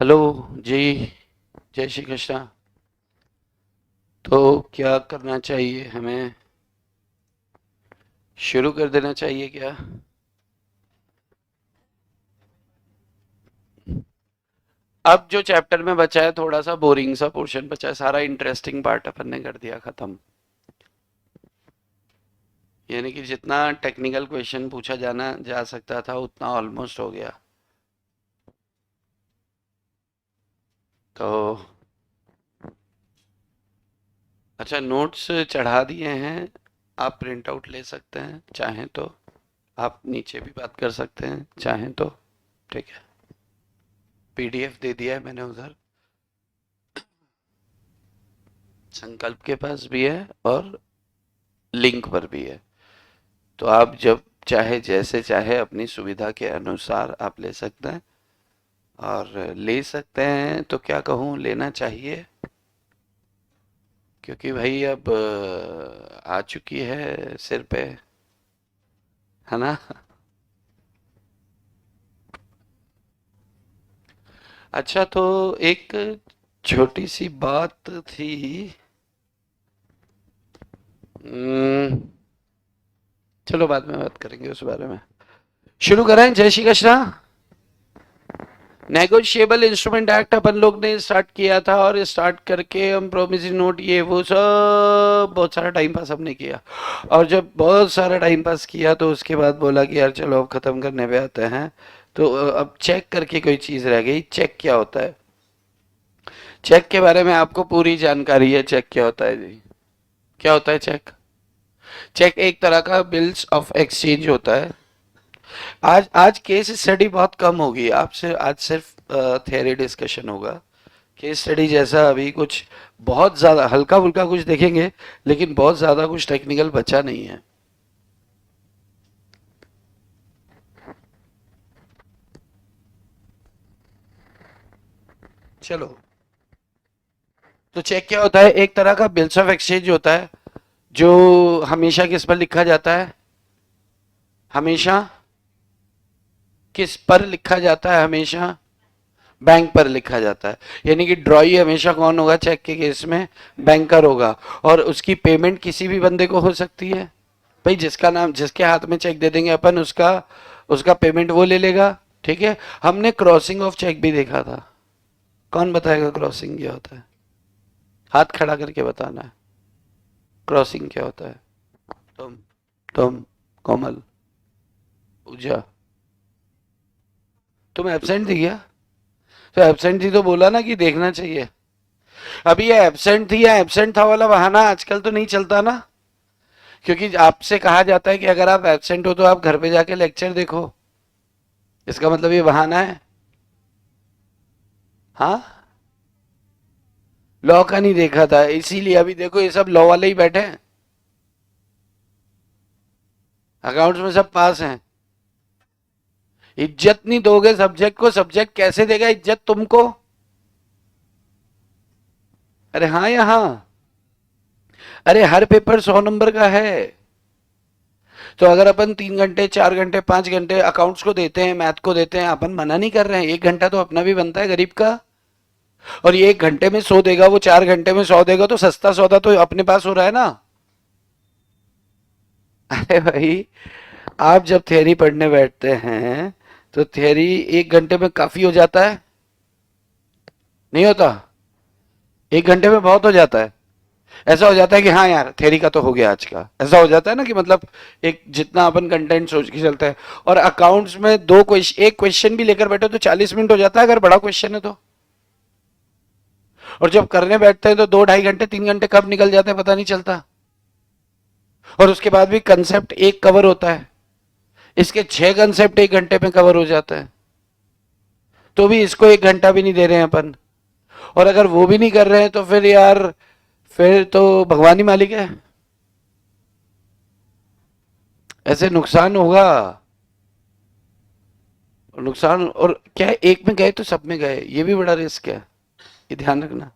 Hello जी। जय श्री कृष्णा। तो क्या करना चाहिए हमें? शुरू कर देना चाहिए क्या? अब जो चैप्टर में बचा है थोड़ा सा बोरिंग सा पोर्शन बचा है, सारा इंटरेस्टिंग पार्ट अपन ने कर दिया खत्म। यानी कि जितना टेक्निकल क्वेश्चन पूछा जाना जा सकता था उतना ऑलमोस्ट हो गया। तो अच्छा, नोट्स चढ़ा दिए हैं। आप प्रिंट आउट ले सकते हैं चाहें तो। आप नीचे भी बात कर सकते हैं चाहें तो। ठीक है। पीडीएफ दे दिया है मैंने उधर। संकल्प के पास भी है और लिंक पर भी है। तो आप जब चाहे जैसे चाहे अपनी सुविधा के अनुसार आप ले सकते हैं। और ले सकते हैं तो क्या कहूँ, लेना चाहिए। क्योंकि भाई अब आ चुकी है सिर पे, है ना। अच्छा, तो एक छोटी सी बात थी। हम्म, चलो बाद में बात करेंगे उस बारे में। शुरू करें। जय Shri Krishna. Negotiable instrument act अपन लोग ने स्टार्ट किया था, और स्टार्ट करके हम प्रोमिसरी नोट ये वो सब बहुत सारा टाइम पास हमने किया। और जब बहुत सारा टाइम पास किया तो उसके बाद बोला कि यार चलो अब खत्म करने पे आते हैं। तो अब चेक करके कोई चीज रह गई। चेक क्या होता है? चेक के बारे में आपको पूरी जानकारी है? चेक क्या होता है जी? क्या होता है चेक? चेक एक तरह का बिल्स ऑफ एक्सचेंज होता है। आज आज केस स्टडी बहुत कम होगी आपसे, आज सिर्फ थियरी डिस्कशन होगा। केस स्टडी जैसा अभी कुछ बहुत ज्यादा हल्का फुल्का कुछ देखेंगे, लेकिन बहुत ज्यादा कुछ टेक्निकल बचा नहीं है। चलो, तो चेक क्या होता है? एक तरह का बिल्स ऑफ एक्सचेंज होता है जो हमेशा किस पर लिखा जाता है? हमेशा किस पर लिखा जाता है? हमेशा बैंक पर लिखा जाता है। यानी कि ड्रॉई हमेशा कौन होगा चेक के केस में? बैंकर होगा। और उसकी पेमेंट किसी भी बंदे को हो सकती है। भाई जिसका नाम, जिसके हाथ में चेक दे देंगे अपन, उसका उसका पेमेंट वो ले लेगा। ठीक है। हमने क्रॉसिंग ऑफ चेक भी देखा था। कौन बताएगा क्रॉसिंग क्या होता है? हाथ खड़ा करके बताना है। क्रॉसिंग क्या होता है? तुम तुम, कोमल, पूजा। तुम एबसेंट थी क्या? तो एबसेंट थी तो बोला ना कि देखना चाहिए। अभी ये एबसेंट थी या एबसेंट था वाला बहाना आजकल तो नहीं चलता ना। क्योंकि आपसे कहा जाता है कि अगर आप एबसेंट हो तो आप घर पे जाके लेक्चर देखो। इसका मतलब ये बहाना है? हाँ। लॉ का नहीं देखा था इसीलिए अभी देखो ये सब लॉ वाले ही बैठे हैं। अकाउंट्स में सब पास हैं। इज्जत नहीं दोगे सब्जेक्ट को, सब्जेक्ट कैसे देगा इज्जत तुमको? अरे हाँ या हाँ? अरे हर पेपर 100 नंबर का है। तो अगर अपन 3 घंटे 4 घंटे 5 घंटे अकाउंट्स को देते हैं, मैथ को देते हैं, अपन मना नहीं कर रहे हैं, 1 घंटा तो अपना भी बनता है गरीब का। और ये 1 घंटे में 100 देगा, वो 4 घंटे में 100 देगा, तो सस्ता सौदा तो अपने पास हो रहा है ना। अरे भाई, आप जब थियरी पढ़ने बैठते हैं तो थियरी 1 घंटे में काफी हो जाता है? नहीं होता? 1 घंटे में बहुत हो जाता है। ऐसा हो जाता है कि हाँ यार थियरी का तो हो गया आज का, ऐसा हो जाता है ना कि मतलब एक जितना अपन कंटेंट सोच के चलते हैं। और अकाउंट्स में दो क्वेश्चन, एक क्वेश्चन भी लेकर बैठो तो 40 मिनट हो जाता है अगर बड़ा क्वेश्चन है तो। और जब करने बैठते हैं तो 2 ढाई घंटे 3 घंटे कब निकल जाते हैं पता नहीं चलता। और उसके बाद भी कंसेप्ट एक कवर होता है, इसके 6 कंसेप्ट 1 घंटे में कवर हो जाता है। तो भी इसको 1 घंटा भी नहीं दे रहे हैं अपन। और अगर वो भी नहीं कर रहे हैं तो फिर यार, फिर तो भगवान ही मालिक है। ऐसे नुकसान होगा। और नुकसान, और क्या है, एक में गए तो सब में गए, ये भी बड़ा रिस्क है। ये ध्यान रखना।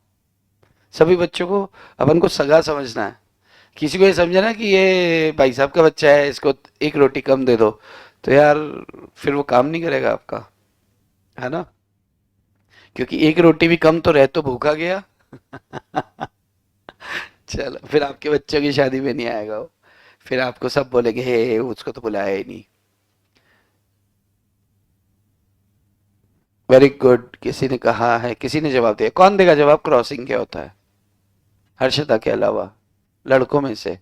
सभी बच्चों को अपन को सगा समझना है। किसी को ये समझना है कि ये भाई साहब का बच्चा है, इसको एक रोटी कम दे दो, तो यार फिर वो काम नहीं करेगा आपका, है ना। क्योंकि एक रोटी भी कम तो रह तो भूखा गया। चलो, फिर आपके बच्चों की शादी में नहीं आएगा वो। फिर आपको सब बोलेंगे, हे उसको तो बुलाया ही नहीं। वेरी गुड, किसी ने कहा है, किसी ने जवाब दिया। कौन देगा जवाब, क्रॉसिंग क्या होता है? हर्षदा के अलावा, लड़कों में से,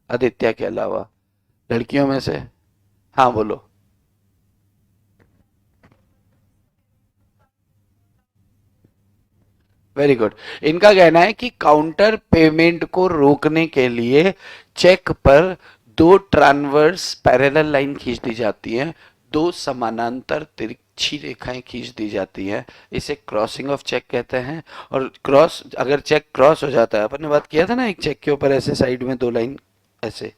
आदित्य के अलावा, लड़कियों में से। हाँ बोलो। Very good. इनका कहना है कि काउंटर पेमेंट को रोकने के लिए चेक पर दो ट्रांसवर्स पैरेलल लाइन खींच दी जाती है, दो समानांतर तिरछी रेखाएं खींच दी जाती हैं। इसे क्रॉसिंग ऑफ चेक कहते हैं। और क्रॉस, अगर चेक क्रॉस हो जाता है, अपन ने बात किया था ना, एक चेक के ऊपर ऐसे साइड में दो लाइन, ऐसे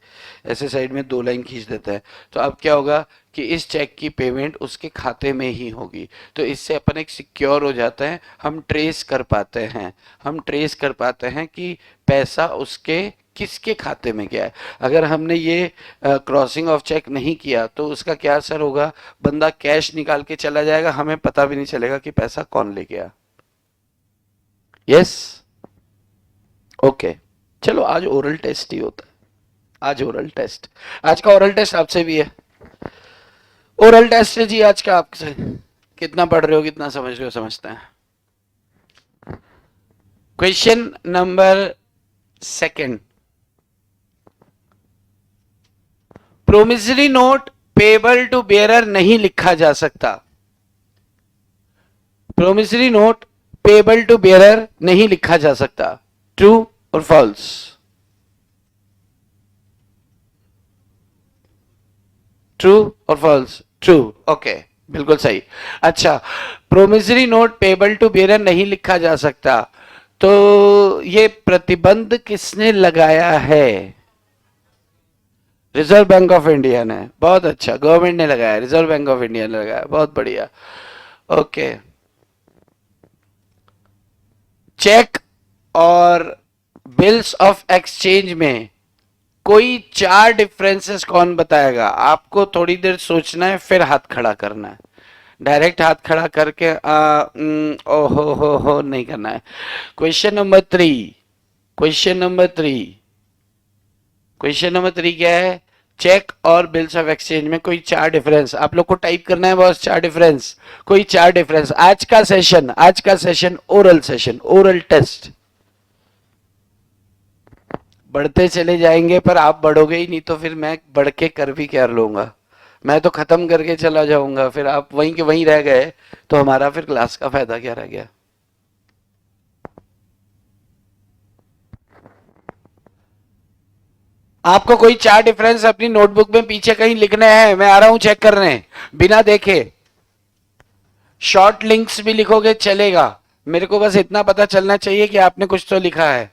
ऐसे साइड में दो लाइन खींच देता है, तो अब क्या होगा कि इस चेक की पेमेंट उसके खाते में ही होगी। तो इससे अपन एक सिक्योर हो जाता है, हम ट्रेस कर पाते हैं, हम ट्रेस कर पाते हैं कि पैसा उसके किसके खाते में गया है। अगर हमने ये क्रॉसिंग ऑफ चेक नहीं किया तो उसका क्या असर होगा, बंदा कैश निकाल के चला जाएगा, हमें पता भी नहीं चलेगा कि पैसा कौन ले गया। यस। ओके। चलो, आज ओरल टेस्ट ही होता है। आज ओरल टेस्ट, आज का ओरल टेस्ट आपसे भी है। ओरल टेस्ट है जी आज का आपसे। कितना पढ़ रहे हो, कितना समझ रहे हो, समझते हैं। Question number second. Promissory note payable to bearer नहीं लिखा जा सकता। Promissory note payable to bearer नहीं लिखा जा सकता। ट्रू और फॉल्स? ट्रू और फॉल्स? ट्रू। ओके, बिल्कुल सही। अच्छा, promissory note payable to bearer नहीं लिखा जा सकता, तो ये प्रतिबंध किसने लगाया है? रिजर्व बैंक ऑफ इंडिया ने। बहुत अच्छा, गवर्नमेंट ने लगाया, रिजर्व बैंक ऑफ इंडिया ने लगाया, बहुत बढ़िया। ओके। चेक और बिल्स ऑफ एक्सचेंज में कोई चार डिफरेंसेस कौन बताएगा? आपको थोड़ी देर सोचना है, फिर हाथ खड़ा करना है। डायरेक्ट हाथ खड़ा करके ओ हो नहीं करना है। Question number three. Question number three. Question number three क्या है? चेक और बिल्स ऑफ एक्सचेंज में कोई चार डिफरेंस, आप लोग को टाइप करना है बॉस, चार डिफरेंस। कोई चार डिफरेंस। आज का सेशन, आज का session oral session, oral test. बढ़ते चले जाएंगे, पर आप बढ़ोगे ही नहीं, तो फिर मैं बढ़ के कर भी क्या लूंगा? मैं तो खत्म करके चला जाऊंगा, फिर आप वहीं के वहीं रह गए, तो हमारा फिर क्लास का फायदा क्या रह गया? आपको कोई चार डिफरेंस अपनी नोटबुक में पीछे कहीं लिखने हैं, मैं आ रहा हूं चेक करने, बिना देखे। शॉर्ट लिंक्स भी लिखोगे चलेगा, मेरे को बस इतना पता चलना चाहिए कि आपने कुछ तो लिखा है।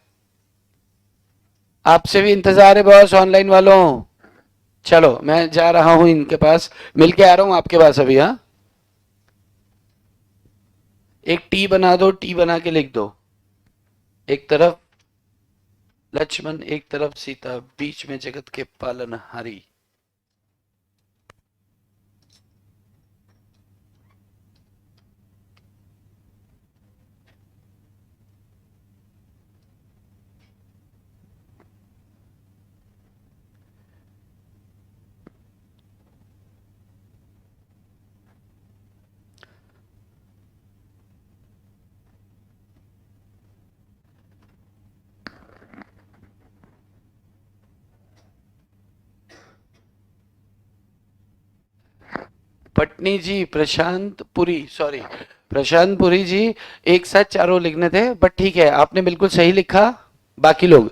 आपसे भी इंतजार है बॉस, ऑनलाइन वालों। चलो, मैं जा रहा हूं इनके पास, मिलके आ रहा हूं आपके पास अभी। हाँ, एक टी बना दो, टी बना के लिख दो। एक तरफ लक्ष्मण, एक तरफ सीता, बीच में जगत के पालनहारी। पटनी जी, प्रशांत पुरी, सॉरी, प्रशांत पुरी जी, एक साथ चारों लिखने थे, बट ठीक है, आपने बिल्कुल सही लिखा। बाकी लोग,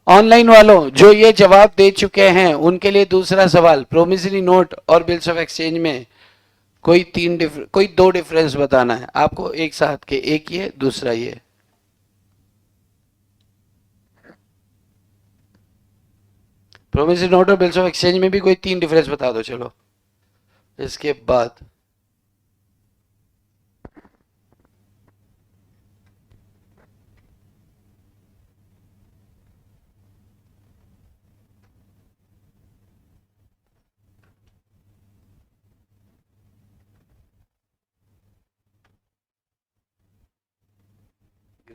ऑनलाइन वालों जो ये जवाब दे चुके हैं, उनके लिए दूसरा सवाल। प्रोमिसरी नोट और बिल्स ऑफ एक्सचेंज में कोई कोई दो डिफरेंस बताना है आपको एक साथ के, एक ये, दूसरा ये। प्रोमिसरी नोट और बिल्स ऑफ एक्सचेंज में भी कोई तीन डिफरेंस बता दो, चलो। इसके बाद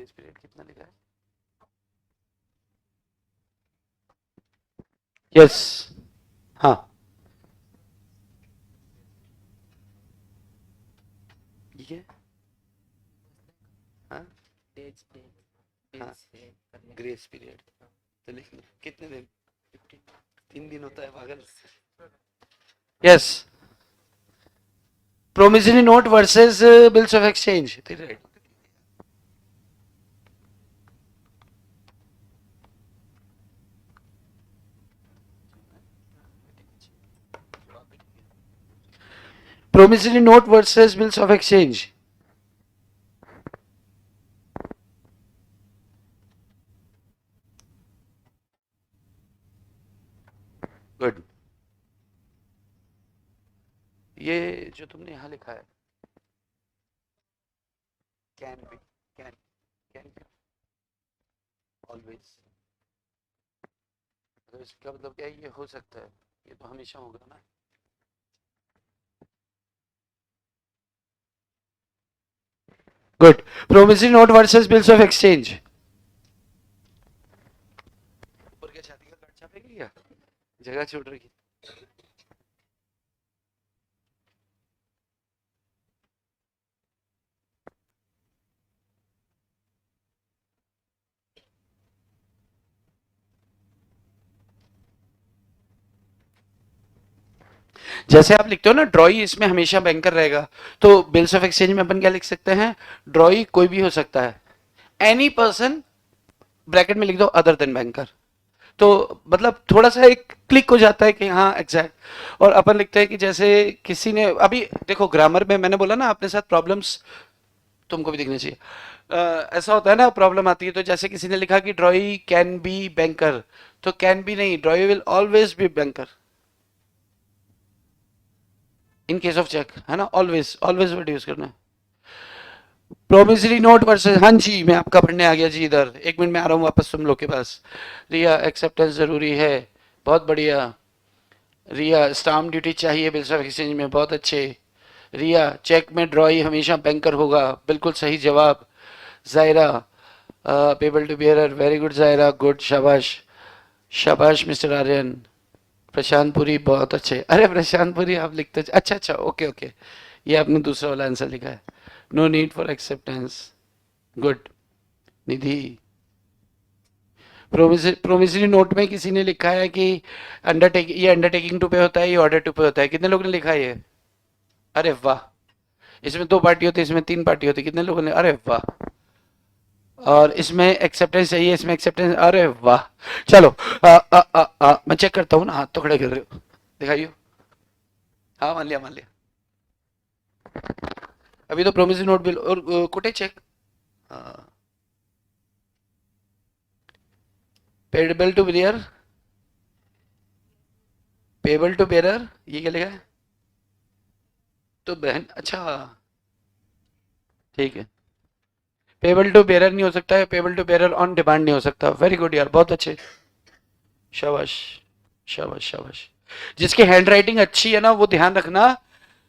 ग्रेस पीरियड कितना लिखा है? यस, हाँ ये, हाँ हाँ ग्रेस पीरियड तो लिख लो। कितने दिन? 3 दिन होता है पागल। Yes, promissory note versus bills of exchange. Promissory note versus bills of exchange. Good. ये जो तुमने यहां लिखा है, can be, can can be always, तो इसका मतलब क्या है? ये हो सकता है, ये तो हमेशा होगा ना। Good. Promissory note versus bills of exchange. ऊपर के छाती का कार्ड छापेगी क्या? जगह छोड़ रही। जैसे आप लिखते हो ना ड्रॉई, इसमें हमेशा बैंकर रहेगा, तो बिल्स ऑफ एक्सचेंज में अपन क्या लिख सकते हैं? ड्रॉई कोई भी हो सकता है, एनी पर्सन, ब्रैकेट में लिख दो अदर देन बैंकर। तो मतलब थोड़ा सा एक क्लिक हो जाता है कि हाँ एग्जैक्ट। और अपन लिखते हैं कि जैसे किसी ने अभी देखो ग्रामर में मैंने बोला ना अपने साथ प्रॉब्लम्स तुमको भी दिखने चाहिए। ऐसा होता है ना, प्रॉब्लम आती है तो जैसे किसी ने लिखा कि ड्रॉई कैन बी बैंकर, तो कैन बी नहीं, drawee will always be banker in case of cheque, है ना? ऑलवेज, ऑलवेज वर्ड यूज करना है। प्रोमिसरी नोट वर्सेस, हाँ जी मैं आपका पढ़ने आ गया जी, इधर 1 मिनट में आ रहा हूँ वापस तुम लोग के पास। रिया एक्सेप्टेंस जरूरी है, बहुत बढ़िया। रिया स्टाम्प ड्यूटी चाहिए बिल्स ऑफ एक्सचेंज में, बहुत अच्छे। रिया चेक में ड्रॉई हमेशा बैंकर होगा, बिल्कुल सही जवाब। Zaira payable to bearer, very good Zaira, good, शाबाश। शाबाश मिस्टर आर्यन। प्रशांत पुरी बहुत अच्छे, अरे प्रशांत पुरी आप लिखते, अच्छा अच्छा, ओके ओके, ये आपने दूसरा वाला आंसर लिखा है। No need for acceptance, good. Nidhi, promissory note में किसी ने लिखा है कि अंडरटेकिंग, ये अंडरटेकिंग टू पे होता है, ये ऑर्डर टू पे होता है, कितने लोगों ने लिखा है ये? अरे वाह, इसमें 2 पार्टी होती है, इसमें 3 पार्टी होती है, कितने लोगों ने? अरे वाह। और इसमें एक्सेप्टेंस चाहिए, इसमें एक्सेप्टेंस, अरे वाह। चलो मैं चेक करता हूँ ना, हाथ तो खड़े कर रहे हो, दिखाइयो। हाँ मान लिया मान लिया। अभी तो प्रोमिसरी नोट बिल और कोटे cheque. Payable to bearer, payable to bearer, ये क्या लिखा है? तो बहन, अच्छा ठीक है। पेबल टू बेरर नहीं हो सकता है, payable to bearer on demand नहीं हो सकता। वेरी गुड यार, बहुत अच्छे, शाबाश शाबाश शाबाश। जिसकी हैंड राइटिंग अच्छी है ना, वो ध्यान रखना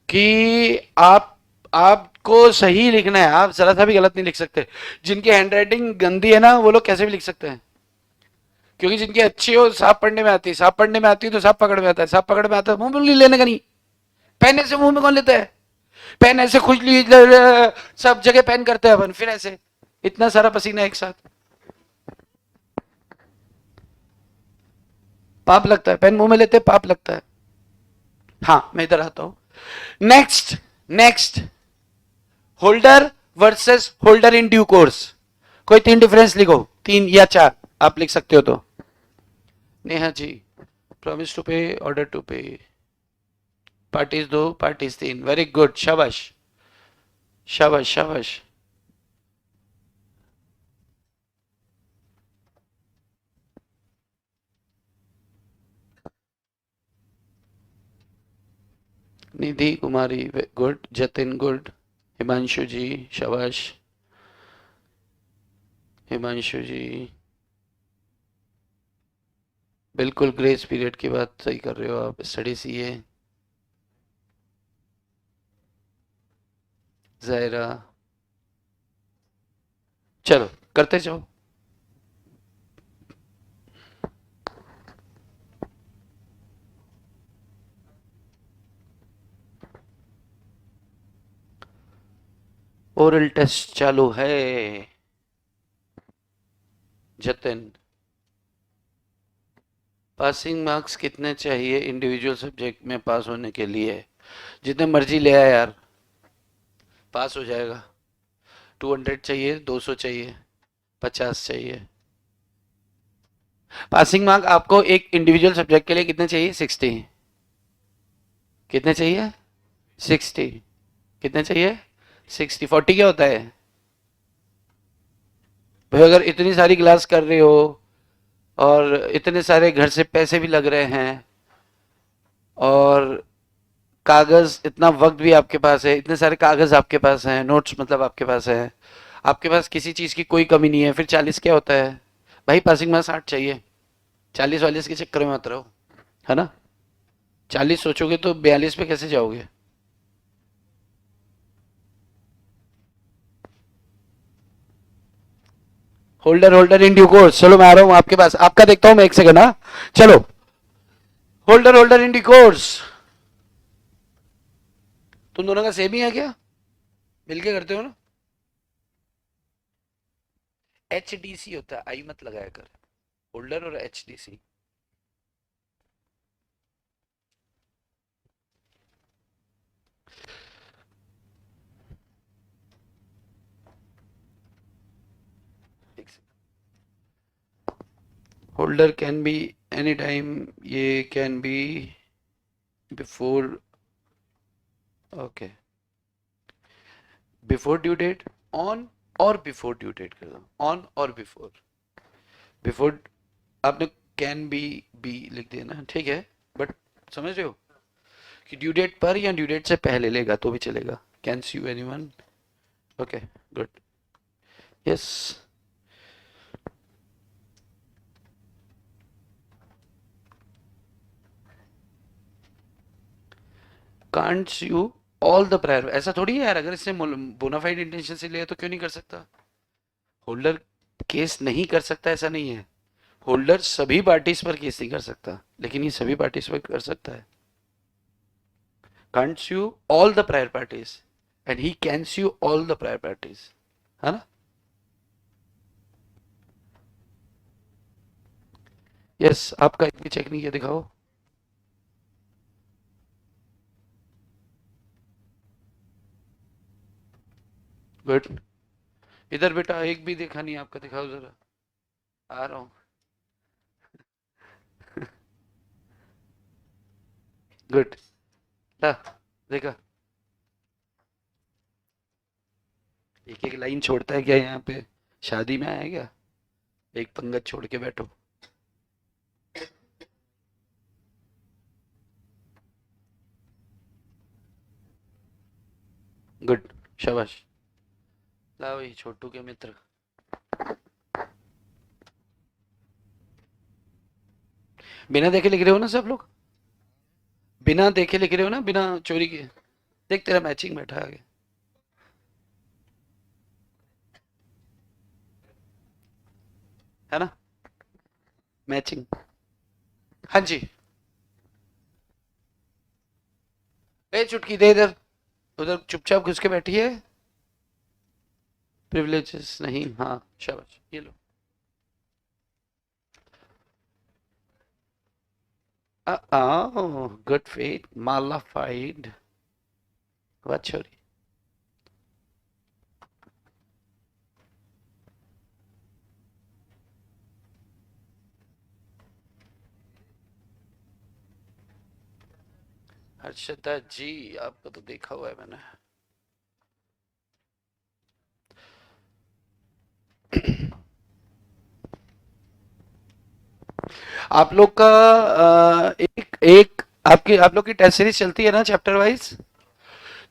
कि आपको सही लिखना है, आप जरा सा भी गलत नहीं लिख सकते। जिनकी हैंड राइटिंग गंदी है ना, वो लोग कैसे भी लिख सकते हैं, क्योंकि जिनकी अच्छी हो, सांप पढ़ने में आती है, सांप पढ़ने में आती है तो सांप पकड़ में आता है, सांप पकड़ में आता है, मुंह में लेने का नहीं। पेन ऐसे मुंह में कौन लेता है? पेन ऐसे खुजली सब जगह पेन करते हैं अपन, फिर ऐसे इतना सारा पसीना एक साथ, पाप लगता है। पेन मुंह में लेते पाप लगता है। हाँ मैं इधर आता हूं। Next, next, holder versus holder in due course. कोई 3 डिफरेंस लिखो, 3 या 4 आप लिख सकते हो तो। नेहा जी, प्रॉमिस टू पे, ऑर्डर टू पे, पार्टीज 2, पार्टीज 3, वेरी गुड, शाबाश शाबाश शाबाश। निधि कुमारी गुड, जतिन गुड, हिमांशु जी शाबाश, हिमांशु जी बिल्कुल ग्रेस पीरियड की बात सही कर रहे हो आप, स्टडी सी है। जायरा, चलो करते जाओ। ओरल टेस्ट चालू है। जतिन, पासिंग मार्क्स कितने चाहिए इंडिविजुअल सब्जेक्ट में पास होने के लिए? जितने मर्जी ले आए यार, पास हो जाएगा। 200 चाहिए, 200 चाहिए, 50 चाहिए। पासिंग मार्क आपको एक इंडिविजुअल सब्जेक्ट के लिए कितने चाहिए? 60। कितने चाहिए? 60। कितने चाहिए? 60। 40 क्या होता है भाई? अगर इतनी सारी क्लास कर रहे हो और इतने सारे घर से पैसे भी लग रहे हैं और कागज, इतना वक्त भी आपके पास है, इतने सारे कागज आपके पास हैं, नोट्स मतलब आपके पास है, आपके पास किसी चीज की कोई कमी नहीं है, फिर 40 क्या होता है भाई? पासिंग मार्क्स 60 चाहिए। 40 के चक्कर में मत रहो, है ना? 40 सोचोगे तो 42 पे कैसे जाओगे? Holder holder in due course. चलो मैं आ रहा हूं आपके पास, आपका देखता हूं मैं, एक सेकंड। हाँ चलो, holder holder in due course. तुम दोनों का सेम ही है क्या? मिलके करते हो ना? एच डी सी होता है, आई मत लगाया कर। होल्डर और H D C. Holder can be any time, ये can be before, okay, before due date, on or before due date कर दो, ऑन और बिफोर। बिफोर आपने कैन बी लिख दिया ना, ठीक है, बट समझ रहे हो कि ड्यू डेट पर या ड्यू डेट से पहले लेगा तो भी चलेगा। Can see you anyone? Okay, good, yes. Can sue all the prior, ऐसा थोड़ी है यार, अगर इसने बोनाफाइड इंटेंशन से लिया तो क्यों नहीं कर सकता? होल्डर केस नहीं कर सकता ऐसा नहीं है, होल्डर सभी पार्टीज पर केस नहीं कर सकता, लेकिन ये सभी पार्टीज पर कर सकता है। Can sue all the prior parties and he can sue all the prior parties, है ना? यस, आपका एक भी चेक नहीं किया, दिखाओ। गुड। इधर बेटा एक भी देखा नहीं आपका, दिखाओ जरा। आ रहा हूँ। गुड, ला, देखा? एक एक लाइन छोड़ता है क्या यहाँ पे? शादी में आया क्या? एक पंगत छोड़ के बैठो। गुड, शाबाश। ला भाई, छोटू के मित्र। बिना देखे लिख रहे हो ना सब लोग? बिना देखे लिख रहे हो ना, बिना चोरी के? देख तेरा मैचिंग बैठा आगे, है ना? मैचिंग। हाँ जी। ए चुटकी दे इधर, उधर चुपचाप घुस के बैठी है। प्रिविलेजेस नहीं, हाँ शाबाश, ये लो। गुड फेट मालाफाइड, वाह छोरी। हर्षदा जी, आपको तो देखा हुआ है मैंने। आप लोग का एक एक आपकी, आप लोग की टेस्ट सीरीज चलती है ना चैप्टर वाइज?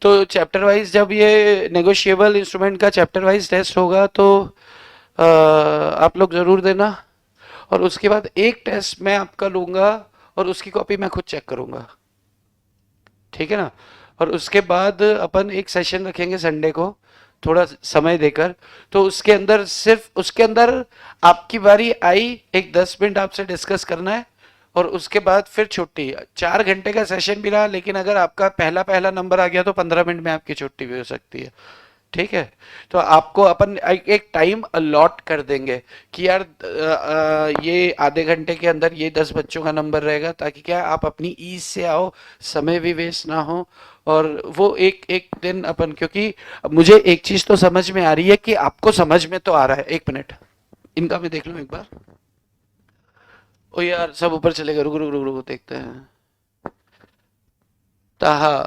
तो चैप्टर वाइज जब ये नेगोशिएबल इंस्ट्रूमेंट का चैप्टर वाइज टेस्ट होगा तो आप लोग जरूर देना। और उसके बाद एक टेस्ट मैं आपका लूंगा और उसकी कॉपी मैं खुद चेक करूंगा, ठीक है ना? और उसके बाद अपन एक सेशन रखेंगे संडे को, थोड़ा समय देकर, तो उसके अंदर सिर्फ उसके अंदर आपकी बारी आई, एक 10 मिनट आपसे डिस्कस करना है और उसके बाद फिर छुट्टी। 4 घंटे का सेशन भी रहा, लेकिन अगर आपका पहला पहला नंबर आ गया तो 15 मिनट में आपकी छुट्टी भी हो सकती है। ठीक है, तो आपको अपन एक टाइम अलॉट कर देंगे कि यार ये आधे घंटे के अंदर ये 10 बच्चों का नंबर रहेगा, ताकि क्या आप अपनी ईज से आओ, समय भी वेस्ट ना हो। और वो एक एक दिन अपन, क्योंकि मुझे एक चीज तो समझ में आ रही है कि आपको समझ में तो आ रहा है। 1 मिनट इनका मैं देख लूं एक बार। ओ यार सब ऊपर चले गए, रुक रुक रुक रुक देखते हैं। Taha,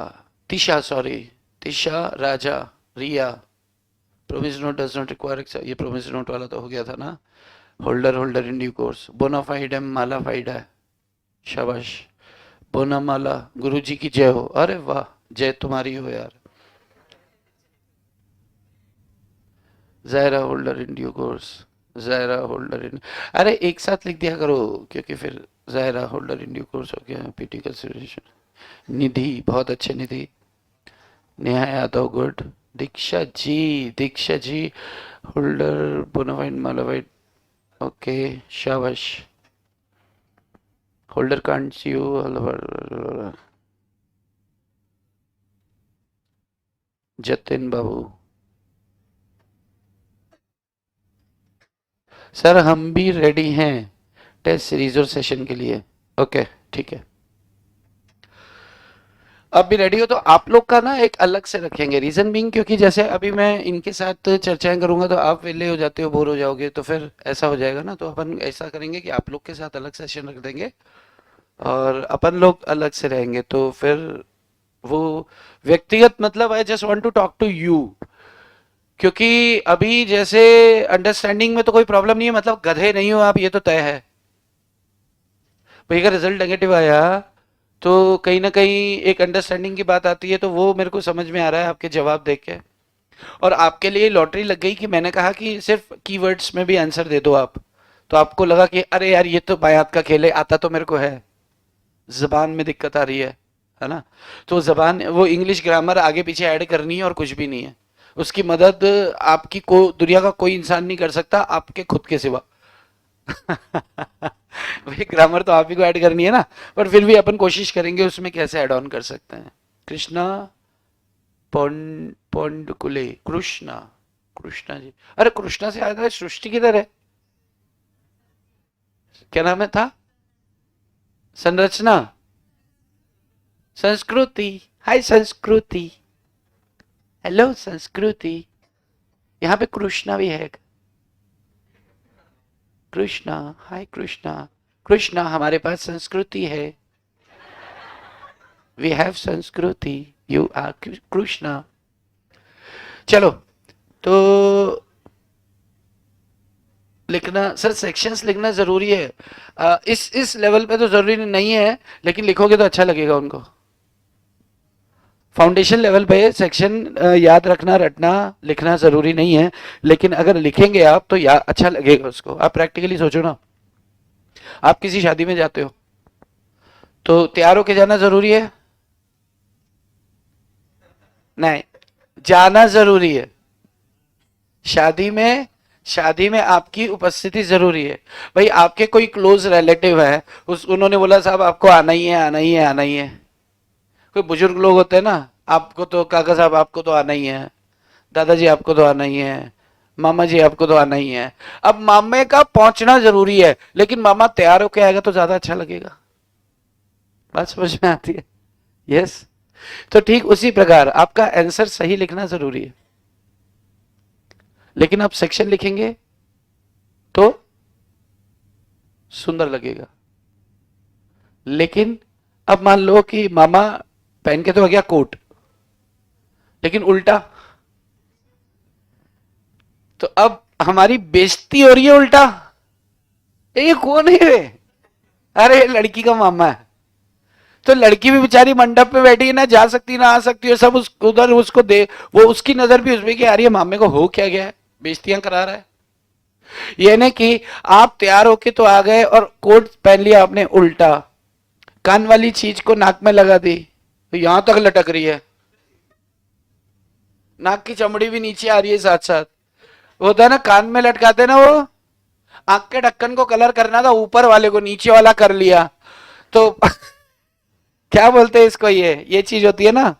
Tisha, sorry, Tisha, Raja, Riya. Promise note does not require, ये प्रोमिस नोट वाला तो हो गया था ना। Holder, holder in due course, bona fide है, माला फाइड है, शाबाश। बोना माला, गुरु जी की जय हो। अरे वाह, जय तुम्हारी हो यार। Zaira holder in due course, Zaira holder in, अरे एक साथ लिख दिया करो, क्योंकि फिर Zaira holder in due course हो गया। पीटी कंसिडरेशन, निधि, बहुत अच्छे निधि। Neha Yadav, good. Diksha ji, Diksha ji, holder bonafide mala fide, okay, शाबाश। Holder can't see you, Jatin Babu. Sir हम भी रेडी हैं टेस्ट सीरीज और सेशन के लिए। ओके, ठीक है, अब भी रेडी हो तो आप लोग का ना एक अलग से रखेंगे। रीजन बीइंग, क्योंकि जैसे अभी मैं इनके साथ चर्चाएं करूंगा तो आप वेले हो जाते हो, बोर हो जाओगे, तो फिर ऐसा हो जाएगा ना। तो अपन ऐसा करेंगे कि आप लोग के साथ अलग सेशन रख देंगे और अपन लोग अलग से रहेंगे, तो फिर वो व्यक्तिगत, मतलब I just want to talk to you. क्योंकि अभी जैसे अंडरस्टैंडिंग में तो कोई प्रॉब्लम नहीं है, मतलब गधे नहीं हो आप, ये तो तय है। भाई अगर रिजल्ट नेगेटिव आया तो कहीं ना कहीं एक अंडरस्टैंडिंग की बात आती है, तो वो मेरे को समझ में आ रहा है आपके जवाब देख के। और आपके लिए लॉटरी लग गई कि मैंने कहा कि सिर्फ कीवर्ड्स में भी आंसर दे दो आप, तो आपको लगा कि अरे यार ये तो बायात का खेल है, आता तो मेरे को है, जबान में दिक्कत आ रही है ना। तो जबान, वो इंग्लिश ग्रामर आगे पीछे ऐड करनी है और कुछ भी नहीं है। उसकी मदद आपकी को दुनिया का कोई इंसान नहीं कर सकता आपके खुद के सिवा। वही ग्रामर तो आप ही को ऐड करनी है ना, पर फिर भी अपन कोशिश करेंगे उसमें कैसे ऐड ऑन कर सकते हैं। कृष्णा पोंडकुले, कृष्णा, कृष्णा जी, अरे कृष्णा से आया था, सृष्टि किधर है? क्या नाम है था? संरचना, संस्कृति, हाय संस्कृति, हेलो संस्कृति। यहाँ पे कृष्णा भी है। कृष्णा, हाय कृष्णा। कृष्णा, हमारे पास संस्कृति है, वी हैव संस्कृति, यू आर कृष्णा। चलो, तो लिखना सर, सेक्शंस लिखना जरूरी है। इस लेवल पे तो जरूरी नहीं है, लेकिन लिखोगे तो अच्छा लगेगा उनको। फाउंडेशन लेवल पे सेक्शन याद रखना, रटना, लिखना जरूरी नहीं है, लेकिन अगर लिखेंगे आप तो अच्छा लगेगा उसको। आप प्रैक्टिकली सोचो ना, आप किसी शादी में जाते हो तो तैयार होके जाना जरूरी है? नहीं, जाना जरूरी है। शादी में, शादी में आपकी उपस्थिति जरूरी है। भाई आपके कोई क्लोज रिलेटिव है, उस उन्होंने बोला साहब आपको आना ही है, आना ही है, आना ही है। कोई बुजुर्ग लोग होते हैं ना, आपको तो काका साहब आपको तो आना ही है, दादाजी आपको तो आना ही है, मामा जी आपको तो आना ही है। अब मामे का पहुंचना जरूरी है, लेकिन मामा तैयार होके आएगा तो ज्यादा अच्छा लगेगा। बात समझ में आती है? यस। तो ठीक उसी प्रकार आपका आंसर सही लिखना जरूरी है, लेकिन आप सेक्शन लिखेंगे तो सुंदर लगेगा। लेकिन अब मान लो कि मामा पहन के तो आ गया कोट, लेकिन उल्टा, तो अब हमारी बेइज्जती हो रही है उल्टा। ये कौन है रे? अरे लड़की का मामा है, तो लड़की भी बेचारी मंडप पे बैठी है, ना जा सकती ना आ सकती है, सब उधर उसको दे, वो उसकी नजर भी उसमें कि यार ये मामे को हो क्या गया है, बेइज्जतियां करा रहा है। ये नहीं कि आप तैयार होके तो आ गए और कोट पहन लिया आपने उल्टा, कान वाली चीज को नाक में लगा दी तो यहां तक लटक रही है। नाक की चमड़ी भी नीचे आ रही है साथ साथ। वो होता है ना कान में लटकाते हैं ना वो, आंख के ढक्कन को कलर करना था, ऊपर वाले को नीचे वाला कर लिया तो क्या बोलते हैं इसको, ये चीज होती है ना,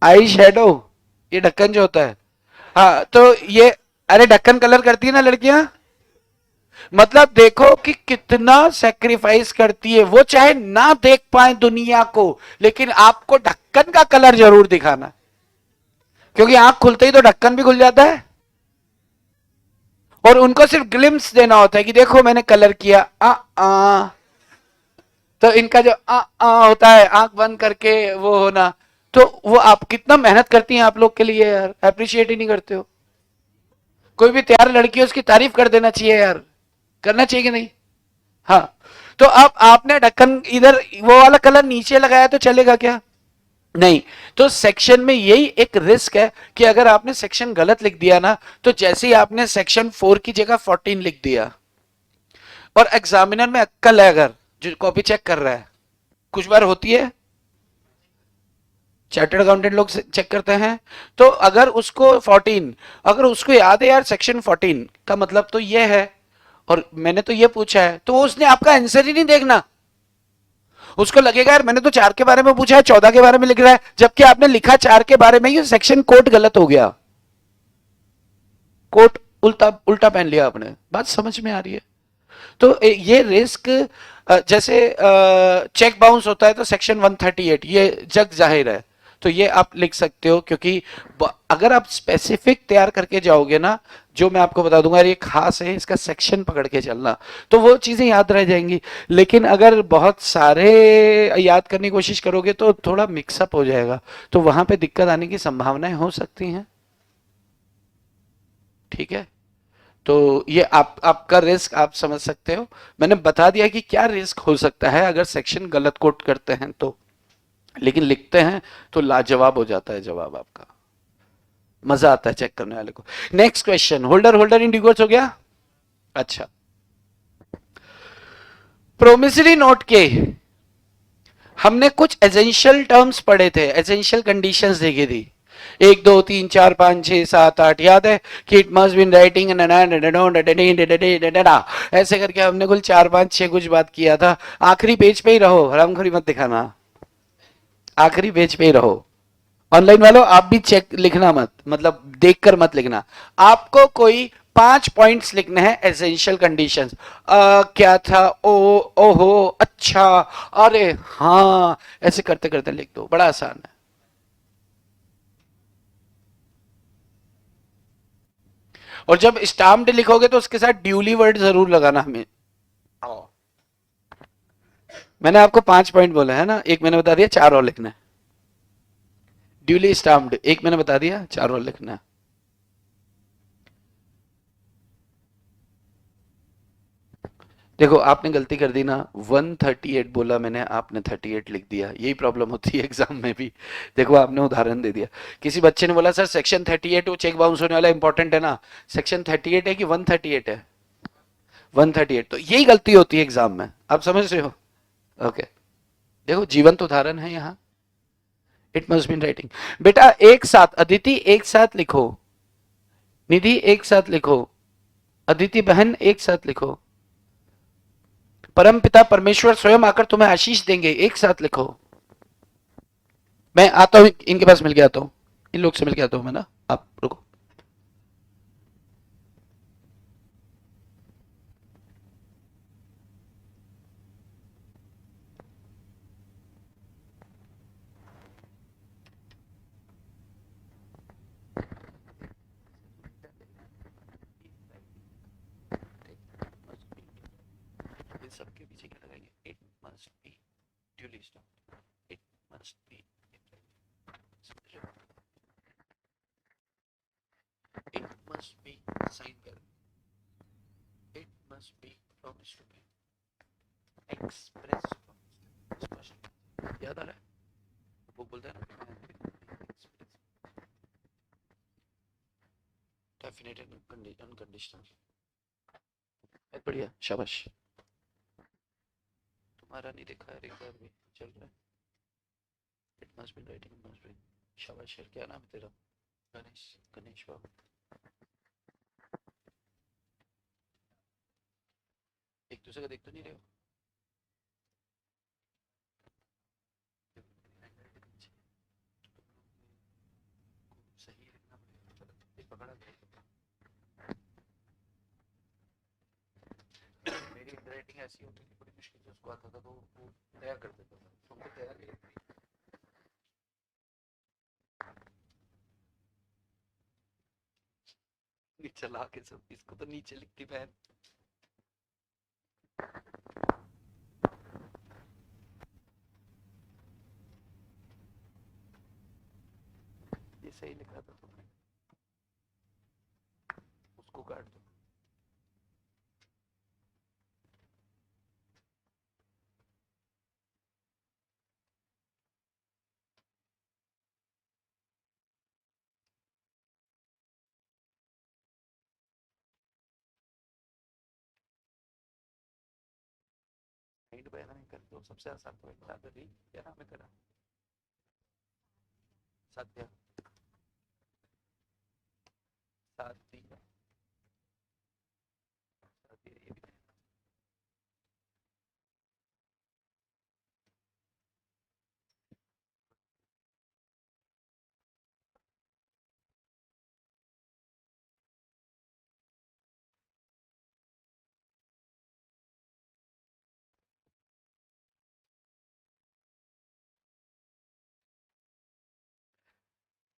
आई शेडो, ये ढक्कन जो होता है। हाँ तो ये, अरे ढक्कन कलर करती है ना लड़कियां, मतलब देखो कि कितना सेक्रीफाइस करती है वो, चाहे ना देख पाए दुनिया को, लेकिन आपको ढक्कन का कलर जरूर दिखाना, क्योंकि आंख खुलते ही तो ढक्कन भी खुल जाता है, और उनको सिर्फ ग्लिम्स देना होता है कि देखो मैंने कलर किया। आ तो इनका जो होता है आंख बंद करके वो होना, तो वो आप कितना मेहनत करती हैं आप लोग के लिए यार, अप्रिशिएट ही नहीं करते हो। कोई भी तैयार लड़की है उसकी तारीफ कर देना चाहिए यार, करना चाहिए कि नहीं। हाँ, तो अब आपने ढक्कन इधर वो वाला कलर नीचे लगाया तो चलेगा क्या, नहीं। तो सेक्शन में यही एक रिस्क है कि अगर आपने सेक्शन गलत लिख दिया ना, तो जैसे ही आपने सेक्शन 4 की जगह 14 लिख दिया, और एग्जामिनर में अक्कल है अगर, जो कॉपी चेक कर रहा है, कुछ बार होती है, चार्टर्ड अकाउंटेंट लोग चेक करते हैं, तो अगर उसको 14, अगर उसको याद है यार सेक्शन 14 का मतलब तो ये है, और मैंने तो ये पूछा है, तो उसने आपका आंसर ही नहीं देखना, उसको लगेगा यार मैंने तो 4 के बारे में पूछा है, 14 के बारे में लिख रहा है, जबकि आपने लिखा 4 के बारे में, ये सेक्शन कोड गलत हो गया, कोट उल्टा उल्टा पहन लिया आपने। बात समझ में आ रही है। तो ये रिस्क, जैसे चेक बाउंस होता है तो सेक्शन 138, ये जग जाहिर है, तो ये आप लिख सकते हो, क्योंकि अगर आप स्पेसिफिक तैयार करके जाओगे ना, जो मैं आपको बता दूंगा ये खास है, इसका सेक्शन पकड़ के चलना, तो वो चीजें याद रह जाएंगी। लेकिन अगर बहुत सारे याद करने की कोशिश करोगे तो थोड़ा मिक्सअप हो जाएगा, तो वहां पे दिक्कत आने की संभावनाएं हो सकती हैं। ठीक है, तो ये आपका रिस्क आप समझ सकते हो। मैंने बता दिया कि क्या रिस्क हो सकता है अगर सेक्शन गलत कोट करते हैं तो, लेकिन लिखते हैं तो लाजवाब हो जाता है जवाब आपका, मजा आता है चेक करने वाले को। Next question, holder holder in due course हो गया। अच्छा, प्रोमिसरी नोट के हमने कुछ एसेंशियल टर्म्स पढ़े थे, एसेंशियल कंडीशंस देखी थी, 1 2 3 4 5 6 7 8, याद है कि इट मस्ट बीन राइटिंग, ऐसे करके हमने कुल 4 5 6 कुछ बात किया था। आखिरी पेज पे ही रहो, हरामखोरी मत दिखाना, आखिरी पेज पे ही रहो। ऑनलाइन वालों आप भी चेक लिखना मत, मतलब देखकर मत लिखना, आपको कोई 5 पॉइंट्स लिखने हैं एसेंशियल कंडीशंस। क्या था, ओ ओहो अच्छा, अरे हाँ, ऐसे करते करते लिख दो, बड़ा आसान है। और जब स्टाम्प्ड लिखोगे तो उसके साथ ड्यूली वर्ड जरूर लगाना हमें। मैंने आपको 5 पॉइंट बोला है ना, एक मैंने बता दिया, 4 और लिखना है। ड्यूली स्टाम्प्ड एक मैंने बता दिया, 4 और लिखना है। देखो आपने गलती कर दी ना, 138 बोला मैंने, आपने 38 लिख दिया, यही प्रॉब्लम होती है एग्जाम में भी। देखो आपने उदाहरण दे दिया, किसी बच्चे ने बोला सर सेक्शन 38 वो चेक बाउंस होने वाला इंपॉर्टेंट है ना, सेक्शन 38 है कि 138 है, 138, तो यही गलती होती है एग्जाम में, आप समझ रहे हो। ओके, देखो जीवंत उदाहरण है यहाँ, इट मस्ट बीन राइटिंग। बेटा एक साथ, अदिति एक साथ लिखो, निधि एक साथ लिखो, अदिति बहन एक साथ लिखो, परम पिता परमेश्वर स्वयं आकर तुम्हें आशीष देंगे, एक साथ लिखो। मैं आता हूं, इनके पास मिल के आता हूं, इन लोग से मिल के आता हूं मैं ना, आप रुको। इन सबके पीछे क्या लगाएंगे, it must be duly stamped, it must be, it must be sign कर, it must be promise to be, express, याद आ रहा है, वो बोलता है ना, डेफिनेट एंड अनकंडीशनल। बढ़िया, शाबाश, तुम्हारा नहीं देखा है एक बार भी, चल रहा है। It must be writing, must be शाबाश यार, क्या नाम है तेरा? गणेश, गणेश बाबू। एक दूसरे का देख तो नहीं रहे हो? सही लिखना पड़ेगा, ये पकड़ा गया। मेरी हैंडराइटिंग ऐसी होती थी, बड़ी मुश्किल से उसको आता था, तो वो तैयार कर देता था, तुमको तैयार नहीं लगती। नीचे ला के सब, इसको तो नीचे लिखती बहन। ये सही लिखा था तुमने, उसको काट दो। साइड पे ना कर दो, सबसे आसान तो बता दो। क्या नाम है तेरा? साध्या, साध्या, साध्या, ये भी।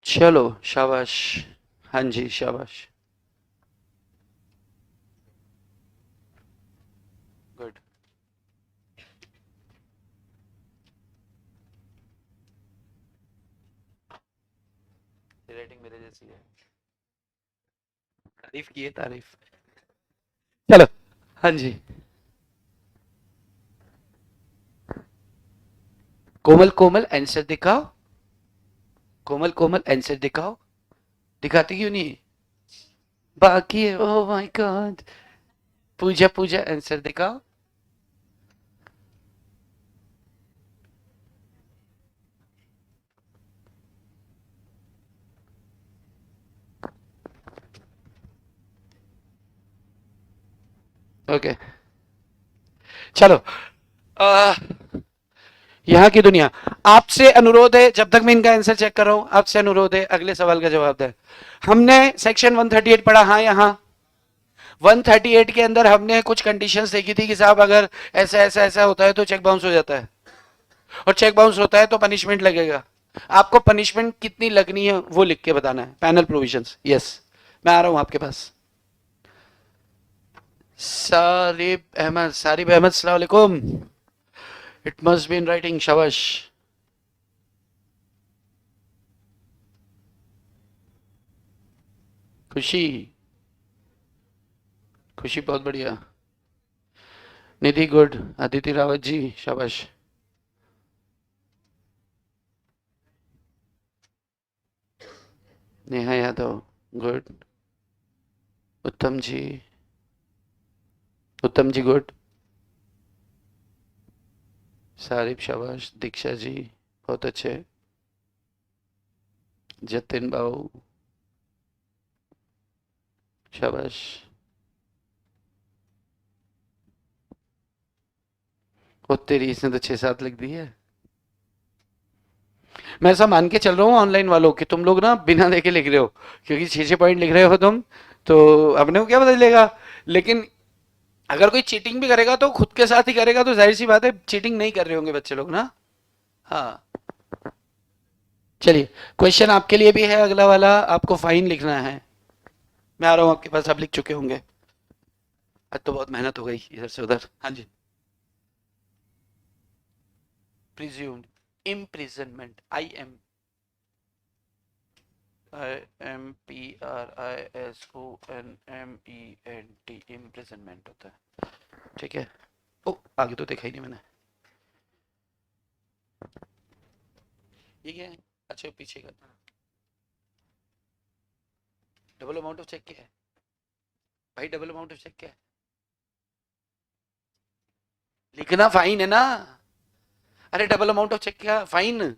चलो शाबाश। हाँ जी शाबाश। गुड। रेटिंग मेरे जैसी है। तारीफ की है, तारीफ। चलो। हाँ जी। कोमल, कोमल आंसर दिखाओ। कोमल, कोमल आंसर दिखाओ। दिखाती क्यों नहीं? बाकी है, oh my God. Pooja, Pooja answer दिखाओ। ओके। चलो। आ, यहाँ की दुनिया। आपसे अनुरोध है, जब तक मैं इनका आंसर चेक कर रहा हूं, आपसे अनुरोध है अगले सवाल का जवाब दें। हमने सेक्शन 138 पढ़ा, हाँ यहाँ 138 के अंदर हमने कुछ कंडीशंस देखी थी कि साहब अगर ऐसा ऐसा ऐसा होता है तो चेक बाउंस हो जाता है, और चेक बाउंस होता है तो पनिशमेंट लगेगा। आपको पनिशमेंट कितनी लगनी है वो लिख के बताना है। Panel provisions, yes. मैं आ रहा हूं आपके पास। सारिब अहमद, सारिब अहमद, सलाम वालेकुम। It must be in writing, शाबाश। खुशी, खुशी बहुत बढ़िया। निधि गुड। अदिति रावत जी, शाबाश। नेहा यादव, गुड। उत्तम जी, उत्तम जी गुड। सारिब शाबाश। दीक्षा जी बहुत अच्छे। जतिन बाबू, शाबाश। ओ तेरी, इसने तो 6-7 लिख दी है। मैं ऐसा मान के चल रहा हूँ ऑनलाइन वालों कि तुम लोग ना बिना देखे लिख रहे हो, क्योंकि 6-6 पॉइंट लिख रहे हो तुम, तो अपने को क्या पता चलेगा। लेकिन अगर कोई चीटिंग भी करेगा तो खुद के साथ ही करेगा, तो जाहिर सी बात है चीटिंग नहीं कर रहे होंगे बच्चे लोग ना। हाँ। चलिए, क्वेश्चन आपके लिए भी है अगला वाला, आपको फाइन लिखना है। मैं आ रहा हूँ आपके पास, आप लिख चुके होंगे। आज तो बहुत मेहनत हो गई इधर से उधर। हाँ जी। प्रिज्यूम्ड इम्प्रिजनमेंट, IMPRISONMENT, इम्प्रिजनमेंट होता है। ठीक है। ओ, आगे तो देखा ही नहीं मैंने। ये क्या है? अच्छा पीछे का। डबल अमाउंट ऑफ चेक क्या है भाई? डबल अमाउंट ऑफ चेक क्या है? लिखना फाइन है ना। अरे डबल अमाउंट ऑफ चेक क्या फाइन?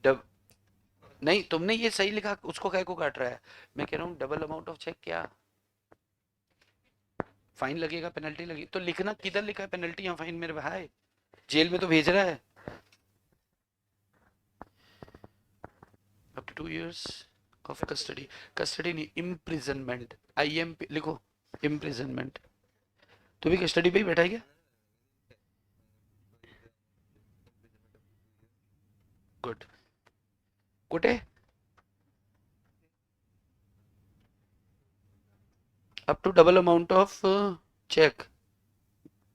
डब नहीं, तुमने ये सही लिखा, उसको काय को काट रहा है? मैं कह रहा हूँ डबल अमाउंट ऑफ चेक, क्या फाइन लगेगा, पेनल्टी लगेगी? तो लिखना, किधर लिखा है पेनल्टी या फाइन मेरे भाई? जेल में तो भेज रहा है। Up to 2 years of custody, custody नहीं, इम्प्रिजनमेंट, IMP लिखो, इम्प्रिजनमेंट। तू भी कस्टडी पे ही बैठा है क्या? गुड। कुटे up to double amount of cheque,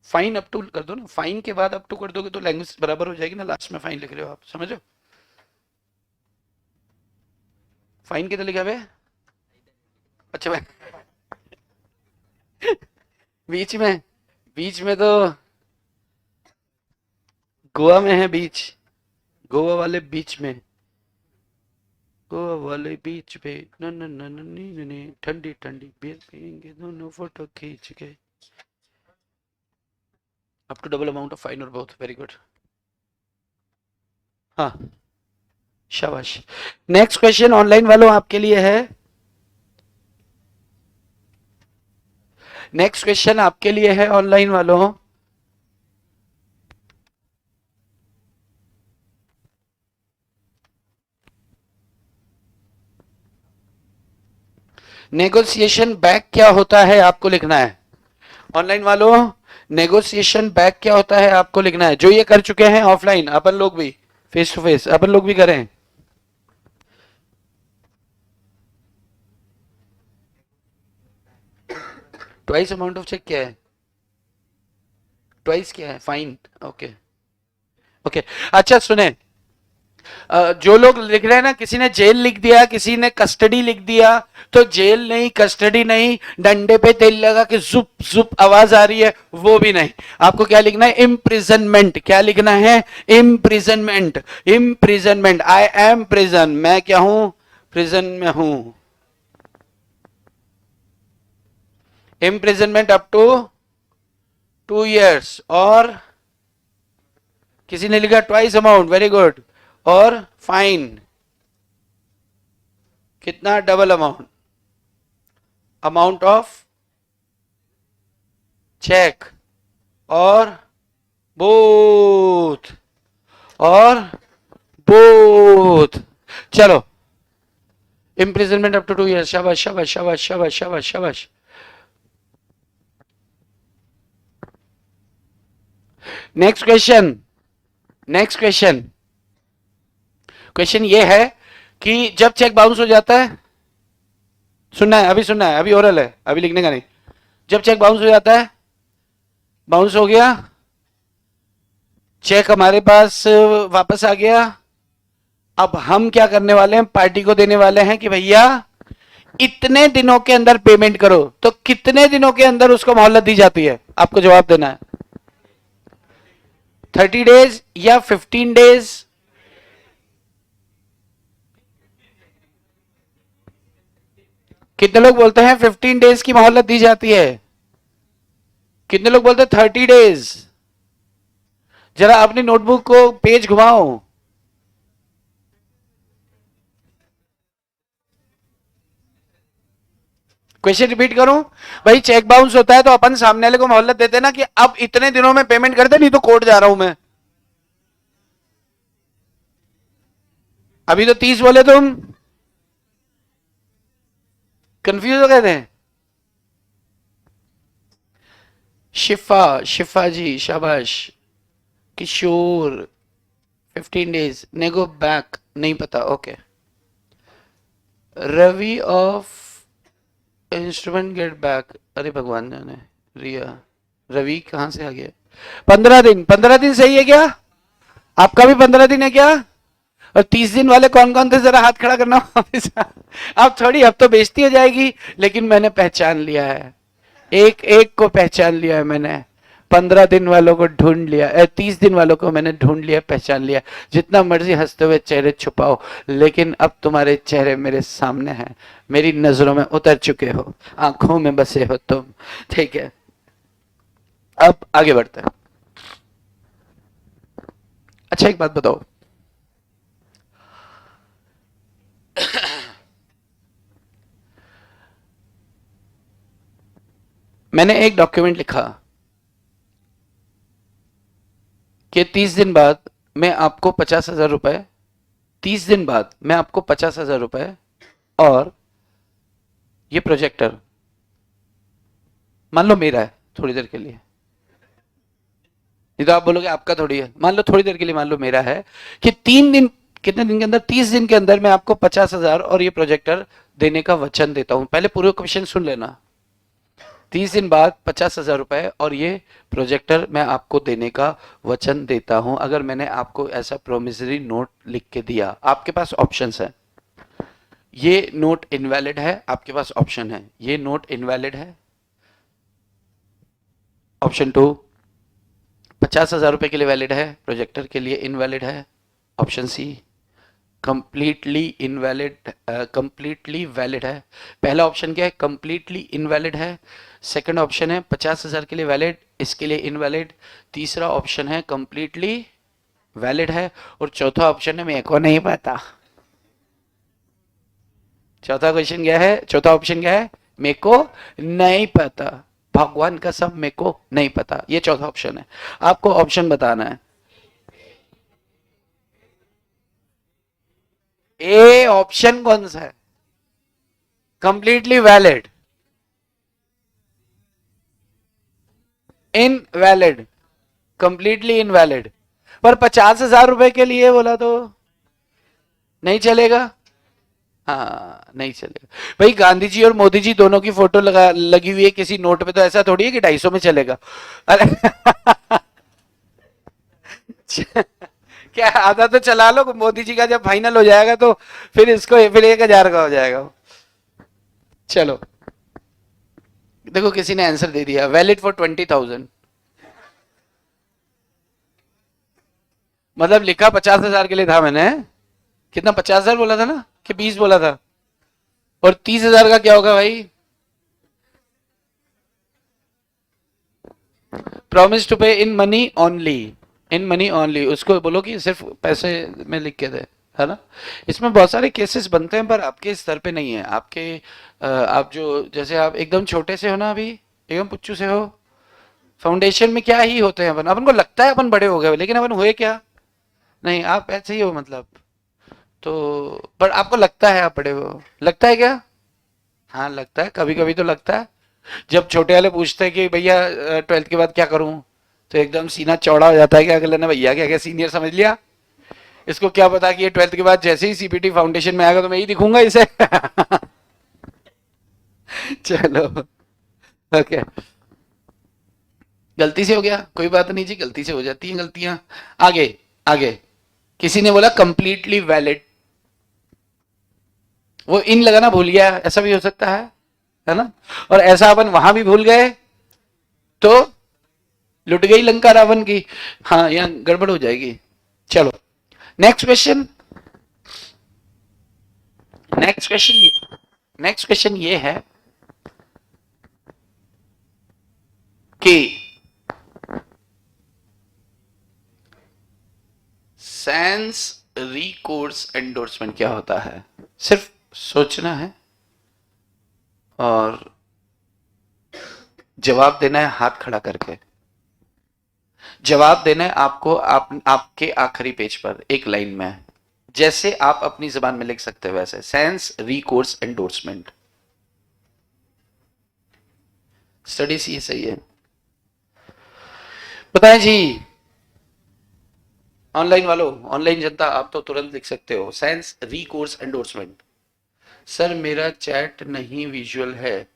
fine up to कर दो ना, फाइन के बाद अप टू कर दोगे तो लैंग्वेज बराबर हो जाएगी ना, लास्ट में फाइन लिख रहे हो आप, समझो? फाइन कितना लिखा है? अच्छा मैं बीच में, बीच में तो गोवा में है बीच, गोवा वाले बीच में, गोवा वाले बीच पे न न न न नी न नी, ठंडी ठंडी बियर पियेंगे दोनों फोटो खींच के। Up to double amount of fine और बोथ, वेरी गुड। हाँ, शाबाश। नेक्स्ट क्वेश्चन ऑनलाइन वालों आपके लिए है, नेक्स्ट क्वेश्चन आपके लिए है ऑनलाइन वालों। नेगोशिएशन बैक क्या होता है आपको लिखना है ऑनलाइन वालों। नेगोशिएशन बैक क्या होता है आपको लिखना है, जो ये कर चुके हैं ऑफलाइन, अपन लोग भी फेस टू फेस, अपन लोग भी करें। ट्वाइस अमाउंट ऑफ चेक क्या है? ट्वाइस क्या है? फाइन। Okay okay. अच्छा सुने, जो लोग लिख रहे हैं ना, किसी ने जेल लिख दिया, किसी ने कस्टडी लिख दिया, तो जेल नहीं, कस्टडी नहीं, डंडे पे तेल लगा के जुप जुप आवाज आ रही है, वो भी नहीं। आपको क्या लिखना है? इम्प्रिजनमेंट। क्या लिखना है? Imprisonment. Imprisonment, I am prison, मैं क्या हूं? प्रिजन में हूं। इम्प्रिजनमेंट अप टू 2 years, और किसी ने लिखा ट्वाइस अमाउंट, वेरी गुड। और फाइन कितना? Double amount, amount of cheque, और बोथ, और बोथ। चलो, इम्प्रिजनमेंट अप टू 2 years, शाबाश शाबाश शाबाश शाबाश शाबाश शाबाश। Next question, next question, question ये है कि जब चेक बाउंस हो जाता है, सुनना है, अभी सुनना है, अभी ओरल है, अभी लिखने का नहीं। जब चेक बाउंस हो जाता है, बाउंस हो गया, चेक हमारे पास वापस आ गया, अब हम क्या करने वाले हैं? पार्टी को देने वाले हैं कि भैया इतने दिनों के अंदर पेमेंट करो। तो कितने दिनों के अंदर उसको मोहलत दी जाती है? आपको जवाब देना है। 30 days या 15 days? कितने लोग बोलते हैं 15 days की मोहलत दी जाती है? कितने लोग बोलते हैं 30 days? जरा अपनी नोटबुक को पेज घुमाओ। क्वेश्चन रिपीट करूं? भाई चेक बाउंस होता है तो अपन सामने वाले को मोहलत देते ना कि अब इतने दिनों में पेमेंट कर दे, नहीं तो कोर्ट जा रहा हूं मैं। अभी तो 30 बोले तुम, कंफ्यूज हो गए थे। शिफा, शिफा जी शाबाश। किशोर 15 days, नेगो बैक नहीं पता, okay. Ravi of instrument get back, अरे भगवान जाने। रिया, रवि कहां से आ गया? 15 दिन, 15 दिन सही है क्या? आपका भी 15 दिन है क्या? और 30 दिन वाले कौन कौन थे, जरा हाथ खड़ा करना। अब थोड़ी, अब तो बेइज्जती हो जाएगी, लेकिन मैंने पहचान लिया है, एक एक को पहचान लिया है मैंने। 15 दिन वालों को ढूंढ लिया, 30 दिन वालों को मैंने ढूंढ लिया, पहचान लिया। जितना मर्जी हंसते हुए चेहरे छुपाओ, लेकिन अब तुम्हारे चेहरे मेरे सामने हैं, मेरी नजरों में उतर चुके हो, आंखों में बसे हो तुम, ठीक है? अब आगे बढ़ते हैं। अच्छा एक बात बताओ, मैंने एक डॉक्यूमेंट लिखा कि 30 दिन बाद मैं आपको 50,000 रुपए, 30 दिन बाद मैं आपको 50,000 रुपए और ये प्रोजेक्टर मान लो मेरा है थोड़ी देर के लिए, नहीं तो आप बोलोगे आपका थोड़ी है, मान लो थोड़ी देर के लिए मान लो मेरा है, कि 3 दिन, कितने दिन के अंदर, 30 दिन के अंदर मैं आपको 50,000 और ये प्रोजेक्टर देने का वचन देता हूं। पहले पूरे क्वेश्चन सुन लेना। 30 दिन बाद 50,000 रुपए और ये प्रोजेक्टर मैं आपको देने का वचन देता हूं, अगर मैंने आपको ऐसा प्रोमिसरी नोट लिख के दिया। आपके पास ऑप्शंस है, ये नोट इनवैलिड है, आपके पास ऑप्शन है ये नोट इनवैलिड है, ऑप्शन 2 50,000 रुपए के लिए वैलिड है, प्रोजेक्टर के लिए इनवैलिड है, option C completely invalid, completely valid है। पहला ऑप्शन क्या है, कंप्लीटली इनवैलिड है। सेकंड ऑप्शन है 50,000 के लिए वैलिड, इसके लिए इनवैलिड। तीसरा ऑप्शन है कंप्लीटली वैलिड है, और चौथा ऑप्शन है मेरे को नहीं पता। चौथा क्वेश्चन क्या है, चौथा ऑप्शन क्या है, मेरे को नहीं पता, भगवान का सब मेरे को नहीं पता, ये चौथा ऑप्शन है। आपको ऑप्शन बताना है। ए ऑप्शन कौन सा है, completely valid, invalid, completely invalid. पर 50,000 रुपए के लिए बोला तो नहीं चलेगा। हाँ नहीं चलेगा भाई, गांधी जी और मोदी जी दोनों की फोटो लगी हुई है किसी नोट पे, तो ऐसा थोड़ी है कि 250 में चलेगा। अरे क्या आधा तो चला लो, मोदी जी का जब फाइनल हो जाएगा तो फिर इसको फिर 1,000 का हो जाएगा। चलो देखो, किसी ने आंसर दे दिया, वैलिड फॉर 20,000। मतलब लिखा 50,000 के लिए था मैंने, कितना, 50,000 बोला था ना कि 20 बोला था, और 30,000 का क्या होगा भाई, प्रॉमिस टू पे in money only, in money only, उसको बोलो कि सिर्फ पैसे में लिख के दे, है ना। इसमें बहुत सारे केसेस बनते हैं, पर आपके स्तर पे नहीं है। आपके आप जो, जैसे आप एकदम छोटे से हो ना अभी, एकदम पुच्चू से हो, फाउंडेशन में क्या ही होते हैं अपन, अपन को लगता है अपन बड़े हो गए, लेकिन अपन हुए क्या, नहीं आप ऐसे ही हो मतलब। तो पर आपको लगता है आप बड़े हो, लगता है क्या, हाँ लगता है, कभी कभी तो लगता है। जब छोटे वाले पूछते हैं कि भैया 12th के बाद क्या करूं, तो एकदम सीना चौड़ा हो जाता है कि अगले ने भैया क्या क्या सीनियर समझ लिया, इसको क्या पता कि ये 12th के बाद जैसे ही सीपीटी फाउंडेशन में आएगा तो मैं ही दिखूंगा इसे। चलो ओके, गलती से हो गया, कोई बात नहीं जी, गलती से हो जाती हैं गलतियां। आगे, आगे किसी ने बोला कंप्लीटली वैलिड, वो इन लगाना भूल गया, ऐसा भी हो सकता है ना। और ऐसा अपन वहां भी भूल गए तो लुट गई लंका रावण की, हाँ यहाँ गड़बड़ हो जाएगी। चलो next question, next question, next question ये है कि सेंस रिकोर्स एंडोर्समेंट क्या होता है, सिर्फ सोचना है और जवाब देना है हाथ खड़ा करके। जवाब देना है आपको, आपके आखिरी पेज पर एक लाइन में, जैसे आप अपनी जबान में लिख सकते हो वैसे, सेंस रिकोर्स एंडोर्समेंट। स्टडी सी सही है, बताएं जी। ऑनलाइन वालों, ऑनलाइन जनता, आप तो तुरंत लिख सकते हो, सेंस रिकोर्स एंडोर्समेंट। सर मेरा चैट नहीं विजुअल है,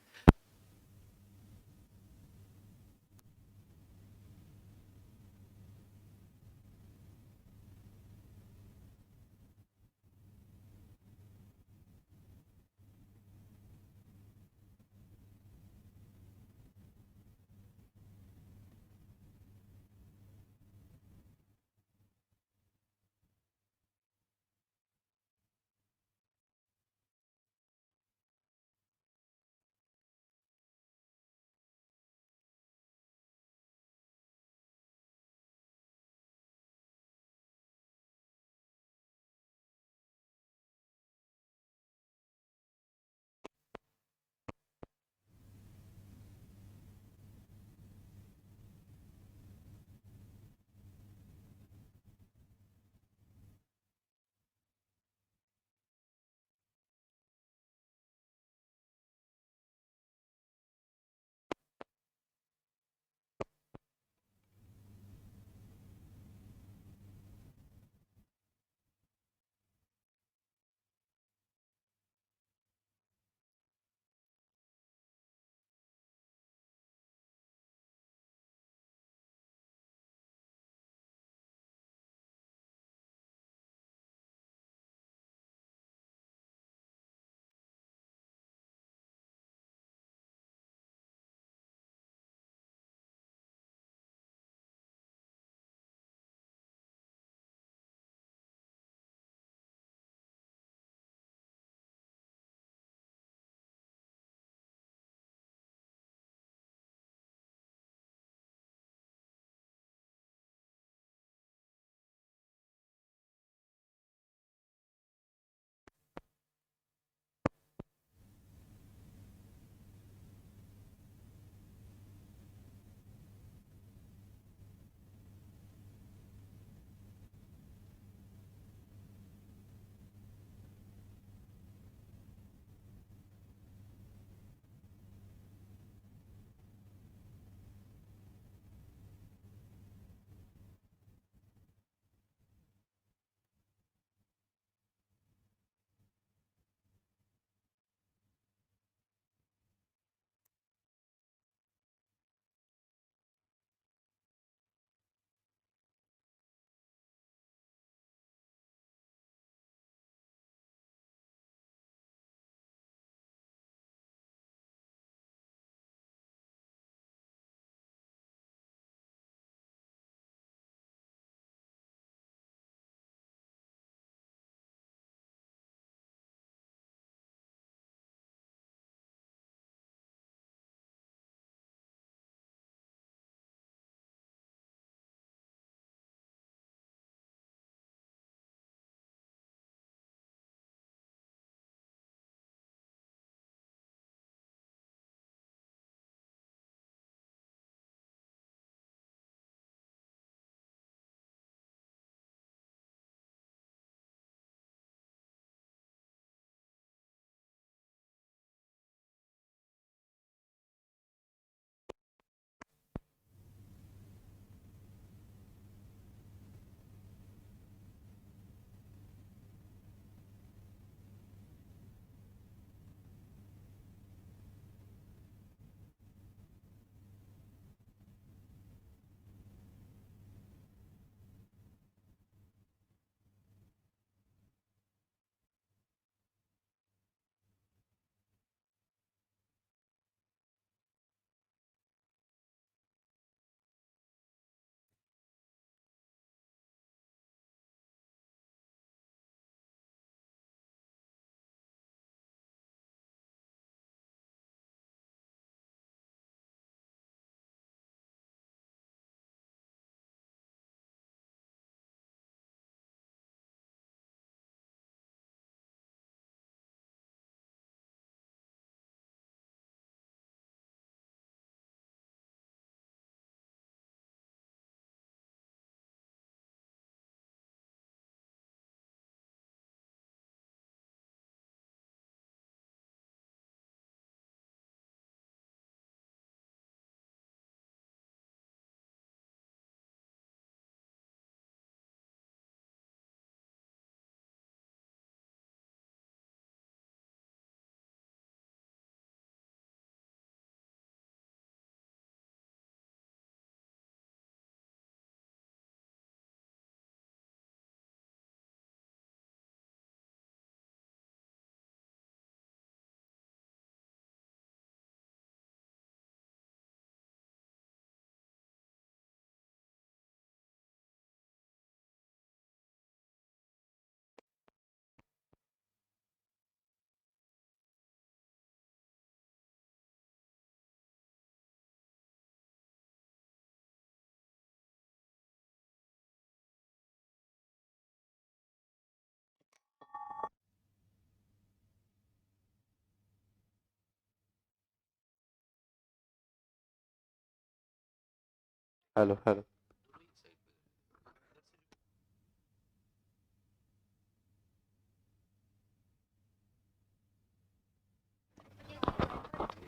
hello hello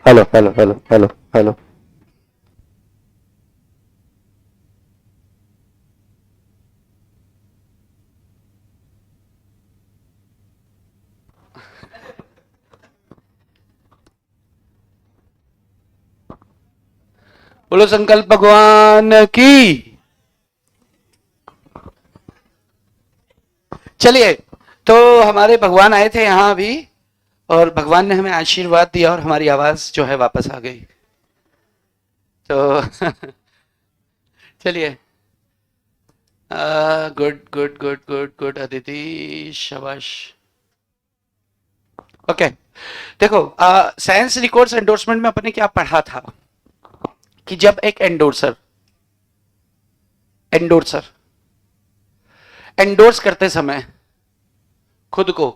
hello hello hello hello hello. बोलो संकल्प भगवान की। चलिए, तो हमारे भगवान आए थे यहाँ अभी, और भगवान ने हमें आशीर्वाद दिया और हमारी आवाज जो है वापस आ गई। तो चलिए, good good good good good Aditi, शाबाश। ओके, देखो, साइंस रिकॉर्ड्स एंडोर्समेंट में अपने क्या पढ़ा था कि जब एक एंडोर्सर एंडोर्सर एंडोर्स करते समय खुद को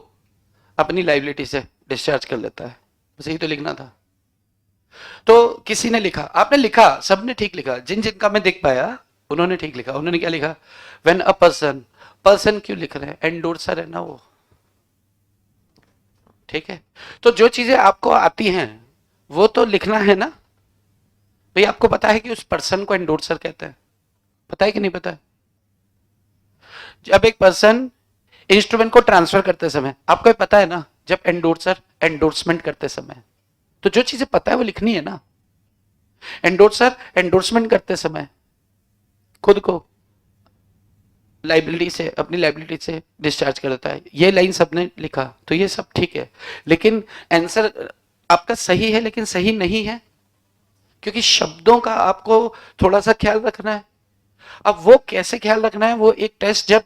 अपनी लाइबिलिटी से डिस्चार्ज कर लेता है, बस यही तो लिखना था। तो किसी ने लिखा, आपने लिखा, सबने ठीक लिखा, जिन जिनका मैं देख पाया उन्होंने ठीक लिखा। उन्होंने क्या लिखा? व्हेन अ पर्सन, पर्सन क्यों लिख रहे हैं? एंडोर्सर है ना वो, ठीक है। तो जो चीजें आपको आती हैं वो तो लिखना है ना भाई। आपको पता है कि उस पर्सन को एंडोर्सर कहते हैं, पता है कि नहीं पता है? जब एक पर्सन इंस्ट्रूमेंट को ट्रांसफर करते समय, आपको पता है ना, जब एंडोर्सर एंडोर्समेंट करते समय, तो जो चीजें पता है वो लिखनी है ना। एंडोर्सर एंडोर्समेंट करते समय खुद को लाइबिलिटी से, अपनी लाइबिलिटी से डिस्चार्ज कर देता है, ये लाइन सबने लिखा, तो ये सब ठीक है। लेकिन आंसर आपका सही है, लेकिन सही नहीं है, क्योंकि शब्दों का आपको थोड़ा सा ख्याल रखना है। अब वो कैसे ख्याल रखना है, वो एक टेस्ट, जब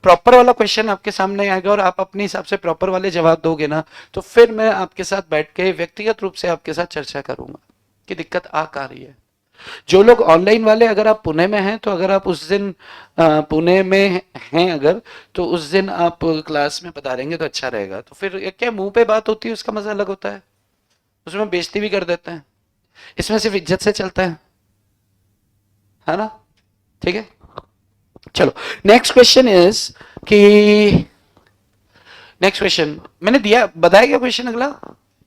प्रॉपर वाला क्वेश्चन आपके सामने आएगा और आप अपने हिसाब से प्रॉपर वाले जवाब दोगे ना, तो फिर मैं आपके साथ बैठ के व्यक्तिगत रूप से आपके साथ चर्चा करूंगा कि दिक्कत आ कहाँ रही है। जो लोग ऑनलाइन वाले, अगर आप पुणे में हैं, तो अगर आप उस दिन पुणे में हैं अगर, तो उस दिन आप क्लास में पधारेंगे तो अच्छा रहेगा। तो फिर क्या मुंह पे बात होती है, उसका मजा अलग होता है, उसमें बेइज्जती भी कर देते हैं, इसमें सिर्फ इज्जत से चलता है ना? ठीक है, चलो। नेक्स्ट क्वेश्चन इज कि, नेक्स्ट क्वेश्चन मैंने दिया, बताया क्या क्वेश्चन अगला?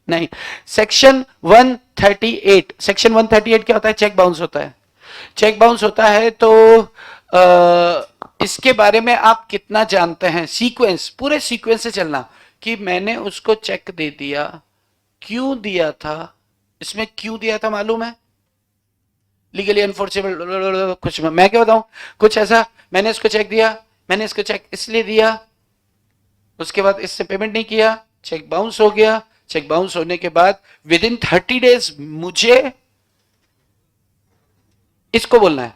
नहीं। सेक्शन 138, सेक्शन 138 क्या होता है? चेक बाउंस होता है। चेक बाउंस होता है, तो इसके बारे में आप कितना जानते हैं? सीक्वेंस, पूरे सीक्वेंस से चलना, कि मैंने उसको चेक दे दिया, क्यों दिया था, इसमें क्यों दिया था मालूम है? लीगली अनफोर्सेबल, कुछ मैं क्या बताऊं, कुछ ऐसा, मैंने इसको चेक दिया, मैंने इसको चेक इसलिए दिया, उसके बाद इससे पेमेंट नहीं किया, चेक बाउंस हो गया। चेक बाउंस होने के बाद विद इन 30 डेज मुझे इसको बोलना है,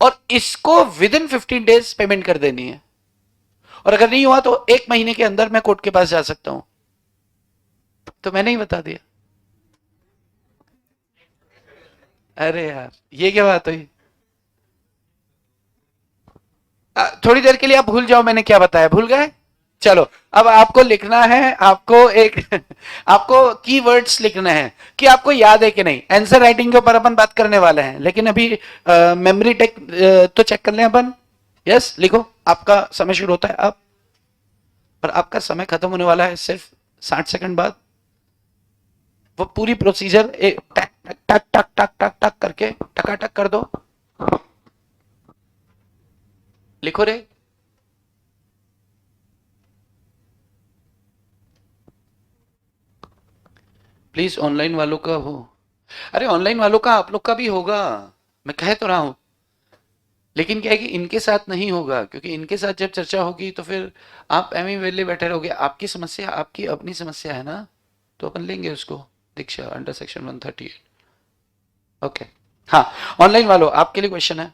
और इसको विद इन 15 डेज पेमेंट कर देनी है, और अगर नहीं हुआ तो 1 महीने के अंदर मैं कोर्ट के पास जा सकता हूं। तो मैंने ही बता दिया। अरे यार, ये क्या बात हुई? थोड़ी देर के लिए आप भूल जाओ मैंने क्या बताया, भूल गए? चलो, अब आपको लिखना है, आपको एक आपको कीवर्ड्स लिखने हैं कि आपको याद है कि नहीं। आंसर राइटिंग के ऊपर अपन बात करने वाले हैं, लेकिन अभी मेमोरी टेक तो चेक कर लें अपन। यस, लिखो, आपका समय शुरू होता है अब, और आपका समय खत्म होने वाला है सिर्फ 60 सेकंड बाद। वो पूरी प्रोसीजर एक टक टक टक टक टक टक करके टकाटक कर दो। लिखो रे। प्लीज, ऑनलाइन वालों का हो, अरे ऑनलाइन वालों का आप लोग का भी होगा, मैं कह तो रहा हूं। लेकिन क्या है कि इनके साथ नहीं होगा, क्योंकि इनके साथ जब चर्चा होगी तो फिर आप एम वेले बैठे रहोगे। आपकी समस्या, आपकी अपनी समस्या है ना, तो अपन लेंगे उसको, दीक्षा अंडर सेक्शन 138। ओके, हाँ, ऑनलाइन वालों आपके लिए क्वेश्चन है।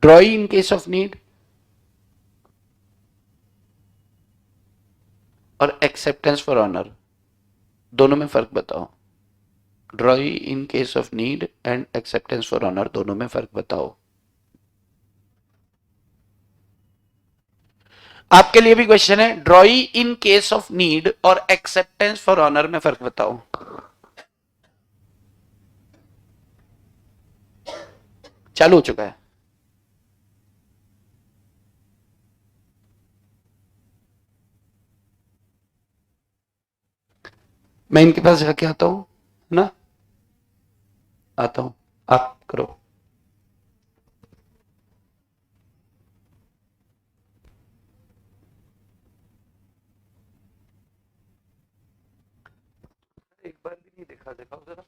Drawee in case of need और एक्सेप्टेंस फॉर ऑनर, दोनों में फर्क बताओ। Drawee in case of need and acceptance for honour, दोनों में फर्क बताओ। आपके लिए भी क्वेश्चन है, drawee in case of need और एक्सेप्टेंस फॉर ऑनर में फर्क बताओ। चालू हो चुका है। मैं इनके पास जाके आता हूं, है ना, आता हूं, आप करो। एक बार भी नहीं दिखा, दिखाओ जरा।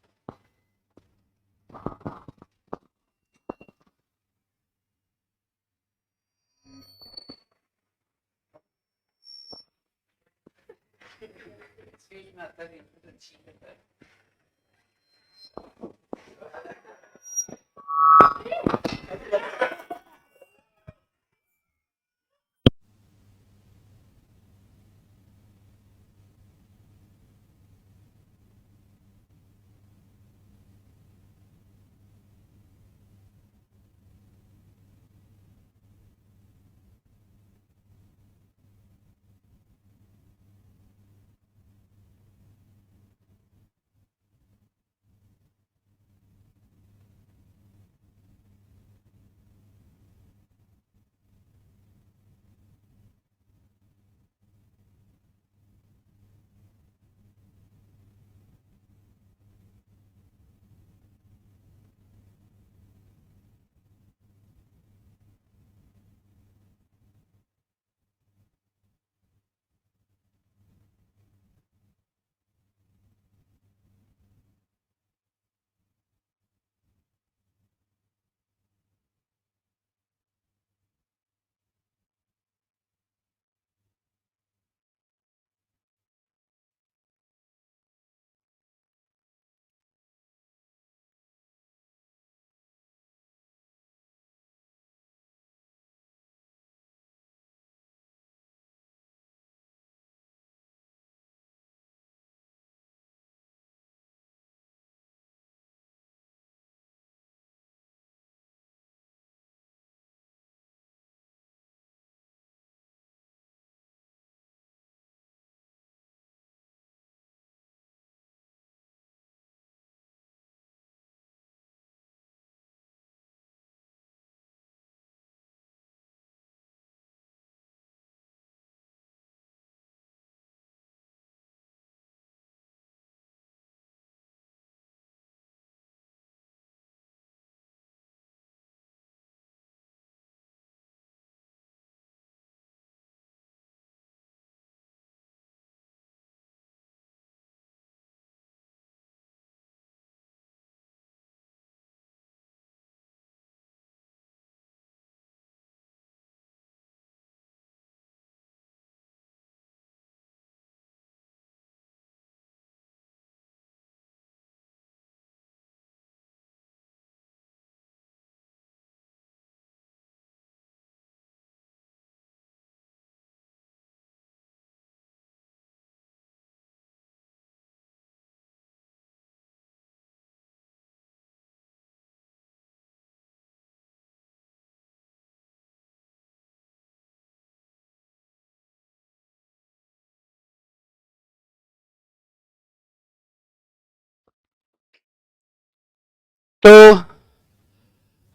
तो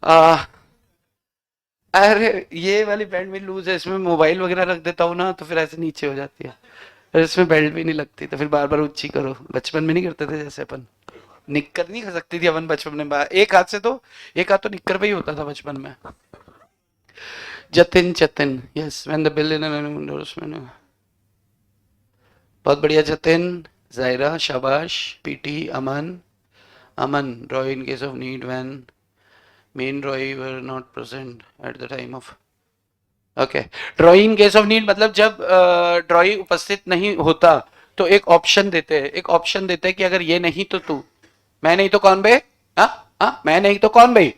आ, अरे ये वाली बैंड में लूज है, इसमें मोबाइल वगैरह रख देता हूँ ना तो फिर ऐसे नीचे हो जाती है। फिर इसमें बेल्ट भी नहीं लगती तो फिर बार बार ऊंची करो। बचपन में नहीं करते थे जैसे अपन, निक्कर नहीं कर सकती थी अपन बचपन में एक हाथ से, तो एक हाथ तो निक्कर पे ही होता था बचपन में। Jatin Jatin, yes when the bill in, बहुत बढ़िया जतिन। जायरा शाबाश। PT Aman, Aman draw in case of need when main drawee were not present at the time of, okay. Drawee in case of need मतलब जब ड्रॉई उपस्थित नहीं होता तो एक ऑप्शन देते हैं, एक ऑप्शन देते हैं कि अगर ये नहीं तो तू, मैं नहीं तो कौन बे, हाँ हाँ, मैं नहीं तो कौन बे,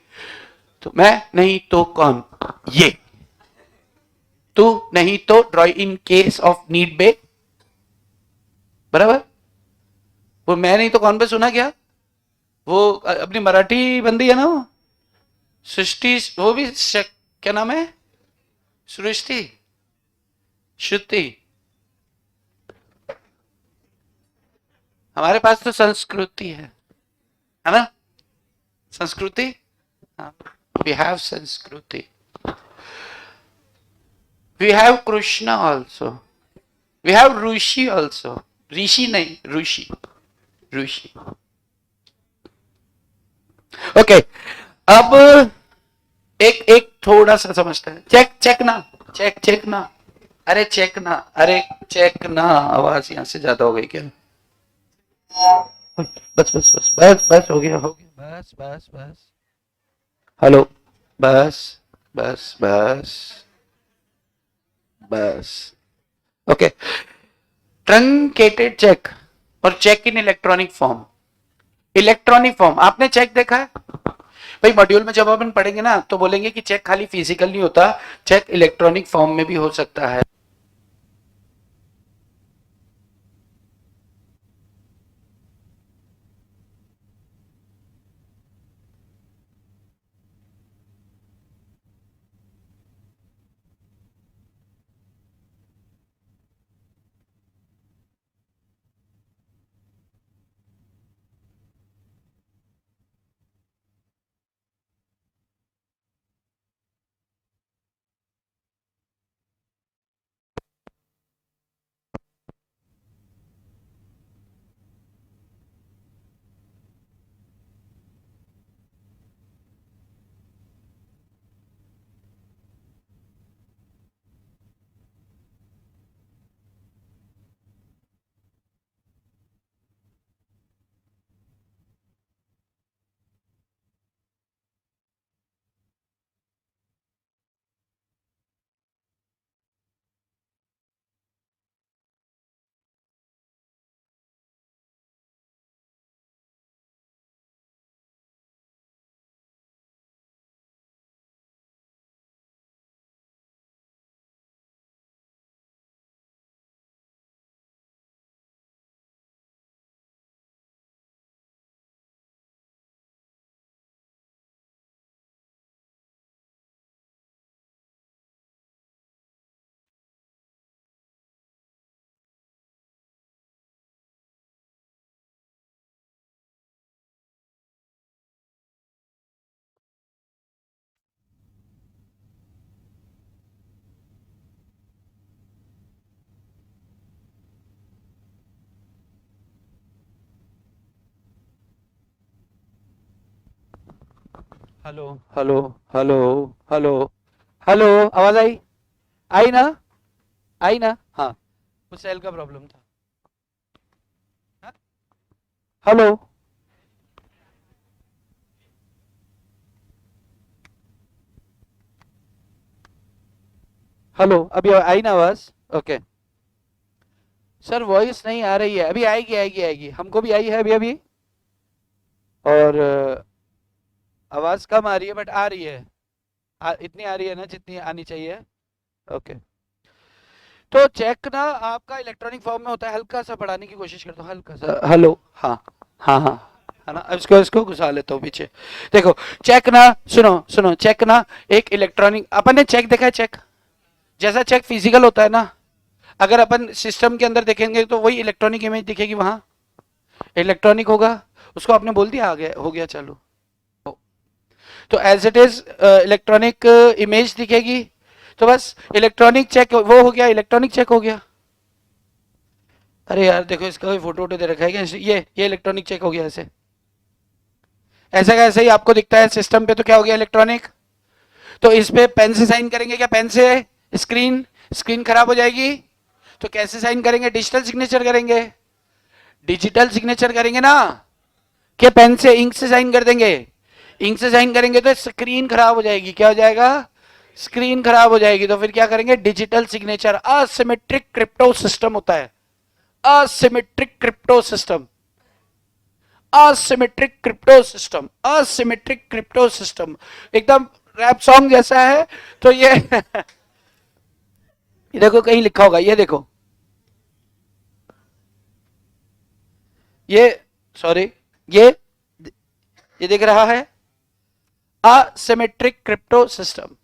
तो मैं नहीं तो कौन, ये, तू नहीं तो drawee in case of need बे, बराबर। वो मैं नहीं तो कौन पे सुना क्या, वो अपनी मराठी बंदी है ना वो, सृष्टि, वो भी क्या नाम है, सृष्टि, श्रुति। हमारे पास तो संस्कृति है ना? Sanskriti, we have Sanskriti, we have Krishna also, we have Rishi also, Rishi नहीं ऋषि, ऋषि। ओके, अब एक एक थोड़ा सा समझते हैं। चेक चेक ना, चेक चेक ना, अरे चेक ना, अरे चेक ना, आवाज यहां से ज्यादा हो गई क्या? बस बस बस बस बस, हो गया हो गया, बस बस बस। हेलो, बस बस बस बस। ओके, ट्रंकेटेड चेक और cheque in electronic form. Electronic form आपने चेक देखा है भाई? मॉड्यूल में जब अपन पढ़ेंगे ना तो बोलेंगे कि चेक खाली फिजिकल नहीं होता, चेक इलेक्ट्रॉनिक फॉर्म में भी हो सकता है। Hello hello hello hello hello, आवाज आई? आई ना? आई ना? हाँ, कुछ सेल का प्रॉब्लम था। हाँ? हेलो हेलो, अभी आई ना आवाज? ओके सर, वॉइस नहीं आ रही है अभी, आएगी आएगी आएगी, हमको भी आई है अभी अभी। और आवाज कम आ रही है बट आ रही है। इतनी आ रही है ना जितनी आनी चाहिए। ओके, तो चेक ना आपका इलेक्ट्रॉनिक फॉर्म में होता है। हल्का सा बढ़ाने की कोशिश करता हूँ, हल्का सा। हेलो, हाँ हाँ हाँ, है ना? अब इसको इसको घुसा लेता हूँ पीछे। देखो, चेक ना, सुनो सुनो, चेक ना एक इलेक्ट्रॉनिक, अपन ने चेक देखा है? चेक जैसा चेक फिजिकल होता है ना, अगर अपन सिस्टम के अंदर देखेंगे तो वही इलेक्ट्रॉनिक इमेज दिखेगी, वहां इलेक्ट्रॉनिक होगा। उसको आपने बोल दिया, आ गया, हो गया चालू। तो as it is electronic image दिखेगी। तो बस इलेक्ट्रॉनिक चेक वो हो गया, इलेक्ट्रॉनिक चेक हो गया। अरे यार देखो, इसका कोई फोटो वोटो दे रखा है क्या? ये इलेक्ट्रॉनिक चेक हो गया। ऐसे ऐसा का ऐसे ही आपको दिखता है सिस्टम पे, तो क्या हो गया? इलेक्ट्रॉनिक। तो इस पे पेन से साइन करेंगे क्या? पेन से? स्क्रीन स्क्रीन खराब हो जाएगी। तो कैसे साइन करेंगे? डिजिटल सिग्नेचर करेंगे। डिजिटल सिग्नेचर करेंगे ना, क्या पेन से इंक से साइन कर देंगे? इंक से साइन करेंगे तो स्क्रीन खराब हो जाएगी। क्या हो जाएगा? स्क्रीन खराब हो जाएगी। तो फिर क्या करेंगे? Digital signature. Asymmetric crypto system होता है, asymmetric crypto system, asymmetric crypto system, asymmetric crypto system, एकदम रैप सॉन्ग जैसा है। तो ये ये देखो कहीं लिखा होगा, ये देखो, ये सॉरी, ये ये दिख रहा है, असिमेट्रिक क्रिप्टो सिस्टम।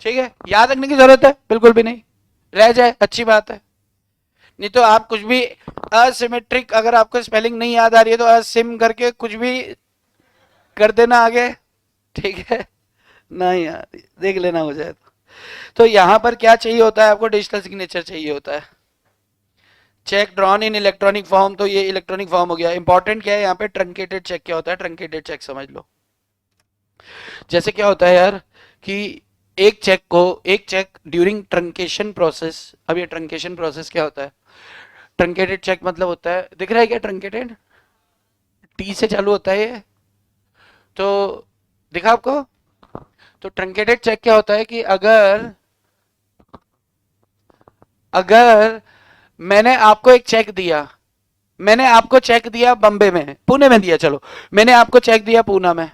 ठीक है, याद रखने की जरूरत है बिल्कुल भी नहीं। रह जाए अच्छी बात है, नहीं तो आप कुछ भी असिमेट्रिक, अगर आपको स्पेलिंग नहीं याद आ रही है तो असिम करके कुछ भी कर देना आगे, ठीक है, नहीं यार देख लेना हो जाए तो यहां पर क्या चाहिए होता है आपको, डिजिटल सिग्नेचर चाहिए होता है। Check drawn in electronic form, तो ये इलेक्ट्रॉनिक फॉर्म हो गया। इंपॉर्टेंट क्या है यहाँ पे, ट्रंकेटेड चेक क्या होता है, ट्रंकेटेड चेक समझ लो। जैसे क्या होता है यार कि एक चेक ड्यूरिंग ट्रंकेशन प्रोसेस, अब ये ट्रंकेशन प्रोसेस क्या होता है, ट्रंकेटेड चेक मतलब होता है, दिख रहा है क्या ट्रंकेटेड, टी से चालू होता है ये, तो दिखा आपको। तो ट्रंकेटेड चेक क्या होता है कि अगर अगर मैंने आपको एक चेक दिया, मैंने आपको चेक दिया बम्बे में, पुणे में दिया, चलो मैंने आपको चेक दिया पूना में,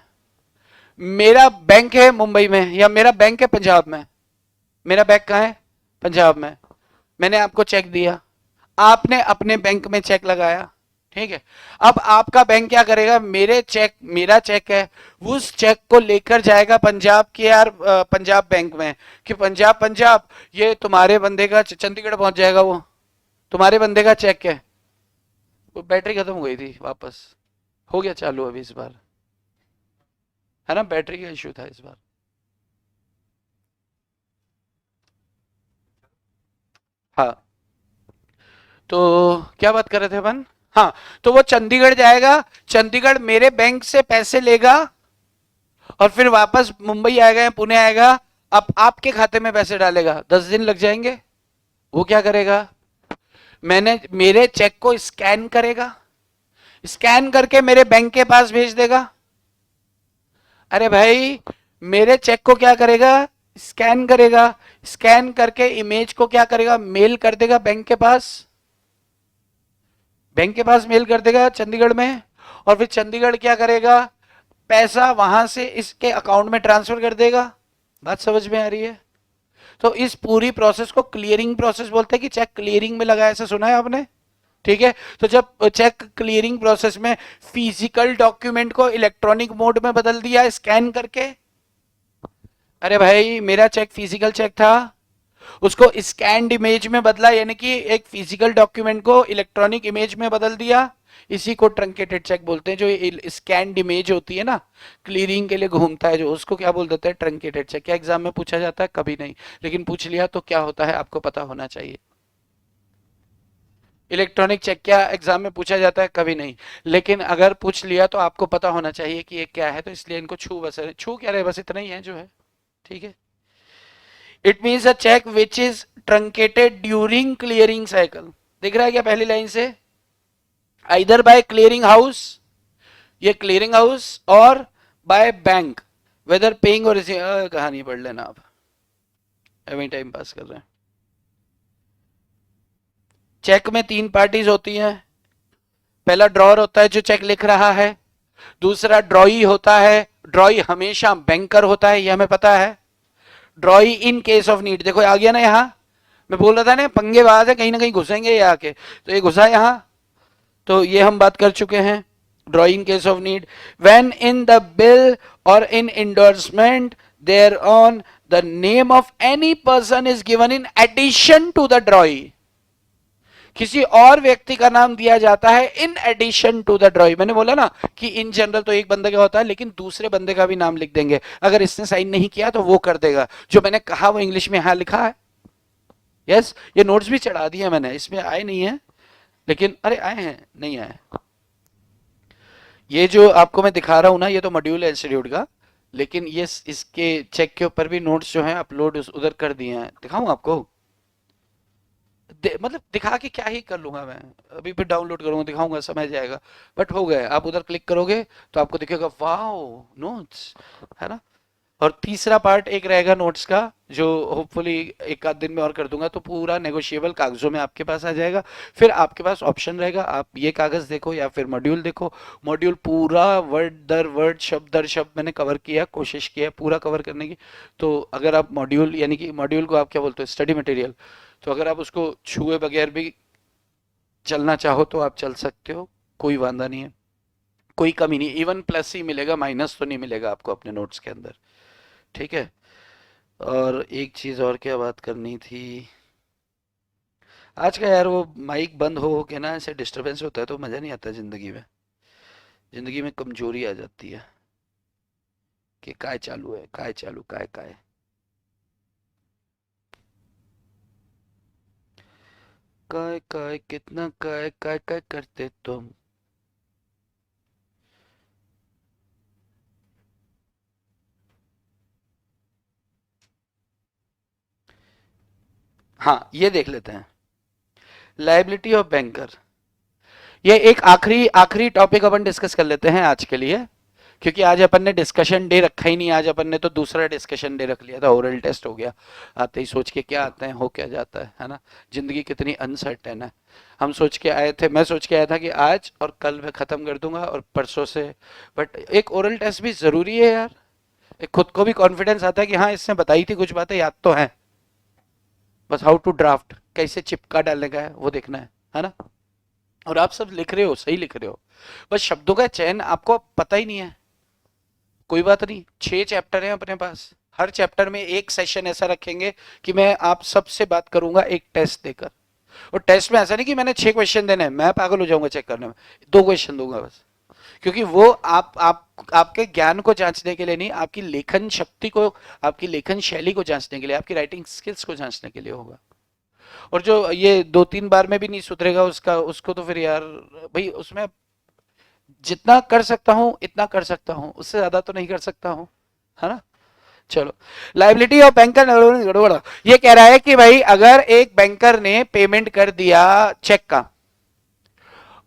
मेरा बैंक है मुंबई में, या मेरा बैंक है पंजाब में, मेरा बैंक कहाँ है, पंजाब में, मैंने आपको चेक दिया, आपने अपने बैंक में चेक लगाया, ठीक है। अब आपका बैंक क्या करेगा, मेरा चेक है, उस चेक को लेकर जाएगा पंजाब के यार पंजाब बैंक में, कि पंजाब पंजाब ये तुम्हारे बंदे का, चंडीगढ़ पहुंच जाएगा वो, तुम्हारे बंदे का चेक है। वो बैटरी खत्म हो गई थी, वापस हो गया चालू अभी इस बार, है ना, बैटरी का इश्यू था इस बार। हाँ, तो क्या बात कर रहे थे अपन, हाँ, तो वो चंडीगढ़ जाएगा, चंडीगढ़ मेरे बैंक से पैसे लेगा और फिर वापस मुंबई आएगा या पुणे आएगा, अब आपके खाते में पैसे डालेगा, 10 दिन लग जाएंगे। वो क्या करेगा, मेरे चेक को स्कैन करेगा, स्कैन करके मेरे बैंक के पास भेज देगा। अरे भाई, मेरे चेक को क्या करेगा, स्कैन करेगा, स्कैन करके इमेज को क्या करेगा, मेल कर देगा बैंक के पास, बैंक के पास मेल कर देगा चंडीगढ़ में, और फिर चंडीगढ़ क्या करेगा, पैसा वहां से इसके अकाउंट में ट्रांसफर कर देगा। बात समझ में आ रही है। तो इस पूरी प्रोसेस को क्लियरिंग प्रोसेस बोलते हैं, कि चेक क्लियरिंग में लगा, ऐसा सुना है आपने, ठीक है। तो जब चेक क्लियरिंग प्रोसेस में फिजिकल डॉक्यूमेंट को इलेक्ट्रॉनिक मोड में बदल दिया स्कैन करके, अरे भाई मेरा चेक फिजिकल चेक था, उसको स्कैन्ड इमेज में बदला, यानी कि एक फिजिकल डॉक्यूमेंट को इलेक्ट्रॉनिक इमेज में बदल दिया, इसी को ट्रंकेटेड चेक बोलते हैं। जो स्कैन्ड इमेज होती है ना, क्लियरिंग के लिए घूमता है जो, उसको क्या बोल देते हैं, ट्रंकेटेड चेक। क्या एग्जाम में पूछा जाता है, कभी नहीं, लेकिन पूछ लिया तो क्या होता है आपको पता होना चाहिए। इलेक्ट्रॉनिक चेक क्या एग्जाम में पूछा जाता है, कभी नहीं, लेकिन अगर पूछ लिया तो आपको पता होना चाहिए कि ये क्या है, तो इसलिए इनको छू, बस छू क्या रहे, बस इतना ही है जो है, ठीक है। It means a cheque which is truncated during clearing cycle, दिख रहा है क्या पहली लाइन से, आइदर बाय क्लियरिंग हाउस, ये क्लियरिंग हाउस, और बाय बैंक, वेदर पेइंग और कहानी पढ़ लेना आप, अभी टाइम पास कर रहे हैं। चेक में 3 पार्टीज होती हैं, पहला ड्रॉर होता है जो चेक लिख रहा है, दूसरा ड्रॉई होता है, ड्रॉई हमेशा बैंकर होता है, ये हमें पता है, drawee in case of need, देखो आ गया ना यहाँ, मैं बोल रहा था ना पंगेबाज है, कहीं ना कहीं घुसेंगे ये आके, तो ये घुसा यहाँ, तो ये हम बात कर चुके हैं, drawing case of need, when in the bill or in endorsement thereon the name of any person is given in addition to the drawee, किसी और व्यक्ति का नाम दिया जाता है in addition to the drawing. मैंने बोला ना कि इन जनरल तो एक बंदे का होता है, लेकिन दूसरे बंदे का भी नाम लिख देंगे, अगर इसने साइन नहीं किया तो वो कर देगा, जो मैंने कहा वो इंग्लिश में यहां लिखा है। यस, ये नोट्स भी चढ़ा दिए मैंने, इसमें आए नहीं है, लेकिन अरे आए हैं, नहीं आए, ये जो आपको मैं दिखा रहा हूं ना, ये तो मॉड्यूल है इंस्टीट्यूट का, लेकिन ये इसके चेक के ऊपर भी नोट्स जो हैं अपलोड उधर कर दिए हैं, दिखाऊं आपको, मतलब दिखा के क्या ही कर लूंगा मैं, अभी फिर डाउनलोड करूंगा दिखाऊंगा, समझ जाएगा, बट हो गए, आप उधर क्लिक करोगे तो आपको दिखेगा वाओ नोट्स, है ना। और तीसरा पार्ट एक रहेगा नोट्स का, जो होपफुली एक आध दिन में और कर दूंगा, तो पूरा नेगोशिएबल कागजों में आपके पास आ जाएगा। फिर आपके पास ऑप्शन रहेगा, आप ये कागज देखो या फिर मॉड्यूल देखो, मॉड्यूल पूरा वर्ड दर वर्ड शब्द दर शब्द मैंने कवर किया, कोशिश किया पूरा कवर करने की। तो अगर आप मॉड्यूल, यानी कि मॉड्यूल को आप क्या बोलते हो, स्टडी मटेरियल, तो अगर आप उसको छुए बगैर भी चलना चाहो तो आप चल सकते हो, कोई वादा नहीं है, कोई कमी नहीं, इवन प्लस ही मिलेगा, माइनस तो नहीं मिलेगा आपको अपने नोट्स के अंदर, ठीक है। और एक चीज और क्या बात करनी थी, आज का यार वो माइक बंद हो के ना ऐसे डिस्टरबेंस होता है तो मजा नहीं आता जिंदगी में। जिंदगी में कमजोरी आ जाती है कि काय चालू है, काय चालू, काय काय। काय काय कितना काय काय काय करते तुम। हाँ ये देख लेते हैं, लाइबिलिटी ऑफ बैंकर। ये एक आखिरी आखिरी टॉपिक अपन डिस्कस कर लेते हैं आज के लिए, क्योंकि आज अपन ने डिस्कशन डे रखा ही नहीं। आज अपन ने तो दूसरा डिस्कशन डे रख लिया था, ओरल टेस्ट हो गया। आते ही सोच के क्या आते हैं हो क्या जाता है ना। जिंदगी कितनी अनसर्टेन है। हम सोच के आए थे, मैं सोच के आया था कि आज और कल मैं खत्म कर दूंगा और परसों से, बट एक ओरल टेस्ट भी जरूरी है यार। एक खुद को भी कॉन्फिडेंस आता है कि हाँ इसने बताई थी कुछ बातें याद तो है, बस हाउ टू ड्राफ्ट, कैसे चिपका डालने का है वो देखना है ना। और आप सब लिख रहे हो, सही लिख रहे हो, बस शब्दों का चयन आपको पता ही नहीं है। कोई बात नहीं, 6 चैप्टर हैं अपने पास। हर चैप्टर में एक सेशन ऐसा रखेंगे कि मैं आप सबसे बात करूंगा एक टेस्ट देकर। और टेस्ट में ऐसा नहीं कि मैंने 6 क्वेश्चन देने हैं, मैं पागल हो जाऊंगा चेक करने में। 2 क्वेश्चन दूंगा बस, क्योंकि वो आप आपके ज्ञान को जांचने के लिए नहीं, आपकी लेखन शक्ति को, आपकी लेखन शैली को जांचने के लिए, आपकी राइटिंग स्किल्स को जांचने के लिए होगा। और जो ये 2-3 बार में भी नहीं सुधरेगा उसका, उसको तो फिर यार भाई उसमें जितना कर सकता हूं इतना कर सकता हूं, उससे ज्यादा तो नहीं कर सकता हूं, है ना। चलो, लाइबिलिटी ऑफ बैंकर। ये कह रहा है कि भाई अगर एक बैंकर ने पेमेंट कर दिया चेक का,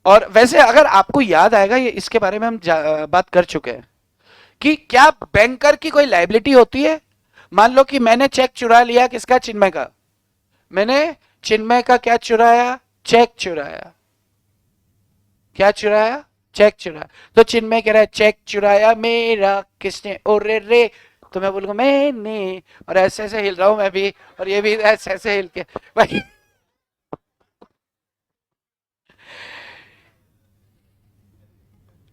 और वैसे अगर आपको याद आएगा ये इसके बारे में हम बात कर चुके हैं कि क्या बैंकर की कोई लाइबिलिटी होती है। मान लो कि मैंने चेक चुरा लिया, किसका, चिन्मय का। मैंने चिन्मय का क्या चुराया, चेक चुराया। क्या चुराया, चेक चुराया। तो चिन्मय कह रहा है चेक चुराया मेरा किसने, और रे। तो मैं बोलूंगा मैंने, और ऐसे ऐसे हिल रहा हूं मैं भी, और ये भी ऐसे ऐसे हिल के भाई।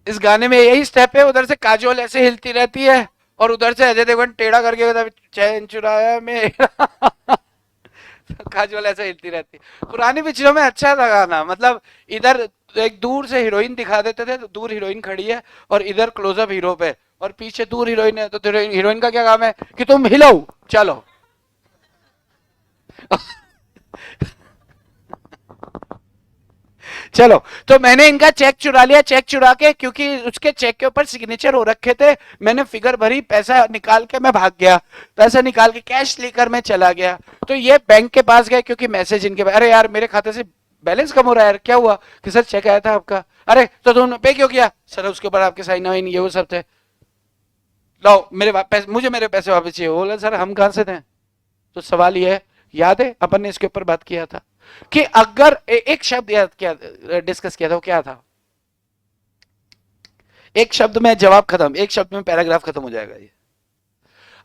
इस गाने में यही स्टेप है, उधर से काजोल ऐसे हिलती रहती है और उधर से अजय देवगन टेढ़ा करके कहता है, चैन चुराया मेरा। काजोल ऐसे हिलती रहती है। पुरानी पिक्चरों में अच्छा था गाना, मतलब इधर एक दूर से हीरोइन दिखा देते थे, तो दूर हीरोइन खड़ी है और इधर क्लोजअप हीरो पे, और पीछे दूर हीरोइन है, तो हीरोइन का क्या काम है कि तुम हिलो चलो। चलो, तो मैंने इनका चेक चुरा लिया। चेक चुरा के, क्योंकि उसके चेक के ऊपर सिग्नेचर हो रखे थे, मैंने फिगर भरी, पैसा निकाल के मैं भाग गया। पैसा निकाल के कैश लेकर मैं चला गया। तो ये बैंक के पास गए, क्योंकि मैसेज इनके पास, अरे यार मेरे खाते से बैलेंस कम हो रहा है यार, क्या हुआ, कि सर चेक आया था आपका। अरे तो तुमने पे क्यों किया, सर उसके ऊपर आपके साइन वाइन ये वो सब थे, लो मेरे पैसे, मुझे मेरे पैसे वापस चाहिए। बोला सर हम कहां से थे। तो सवाल ये है, याद है अपन ने इसके ऊपर बात किया था कि अगर एक शब्द याद क्या डिस्कस किया था, वो क्या था। एक शब्द में जवाब खत्म, एक शब्द में पैराग्राफ खत्म हो जाएगा ये।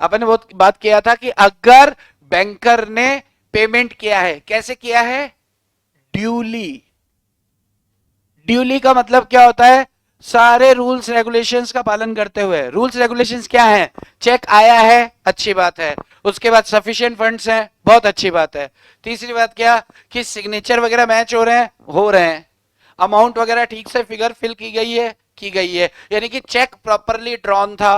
अपन ने बहुत बात किया था कि अगर बैंकर ने पेमेंट किया है, कैसे किया है, ड्यूली। ड्यूली का मतलब क्या होता है, सारे रूल्स रेगुलेशंस का पालन करते हुए। रूल्स रेगुलेशंस क्या है, चेक आया है, अच्छी बात है। उसके बाद सफिशिएंट फंड्स हैं, बहुत अच्छी बात है। तीसरी बात क्या, कि सिग्नेचर वगैरह मैच हो रहे हैं, हो रहे हैं। अमाउंट वगैरह ठीक से फिगर फिल की गई है, की गई है, यानी कि चेक प्रॉपरली ड्रॉन था,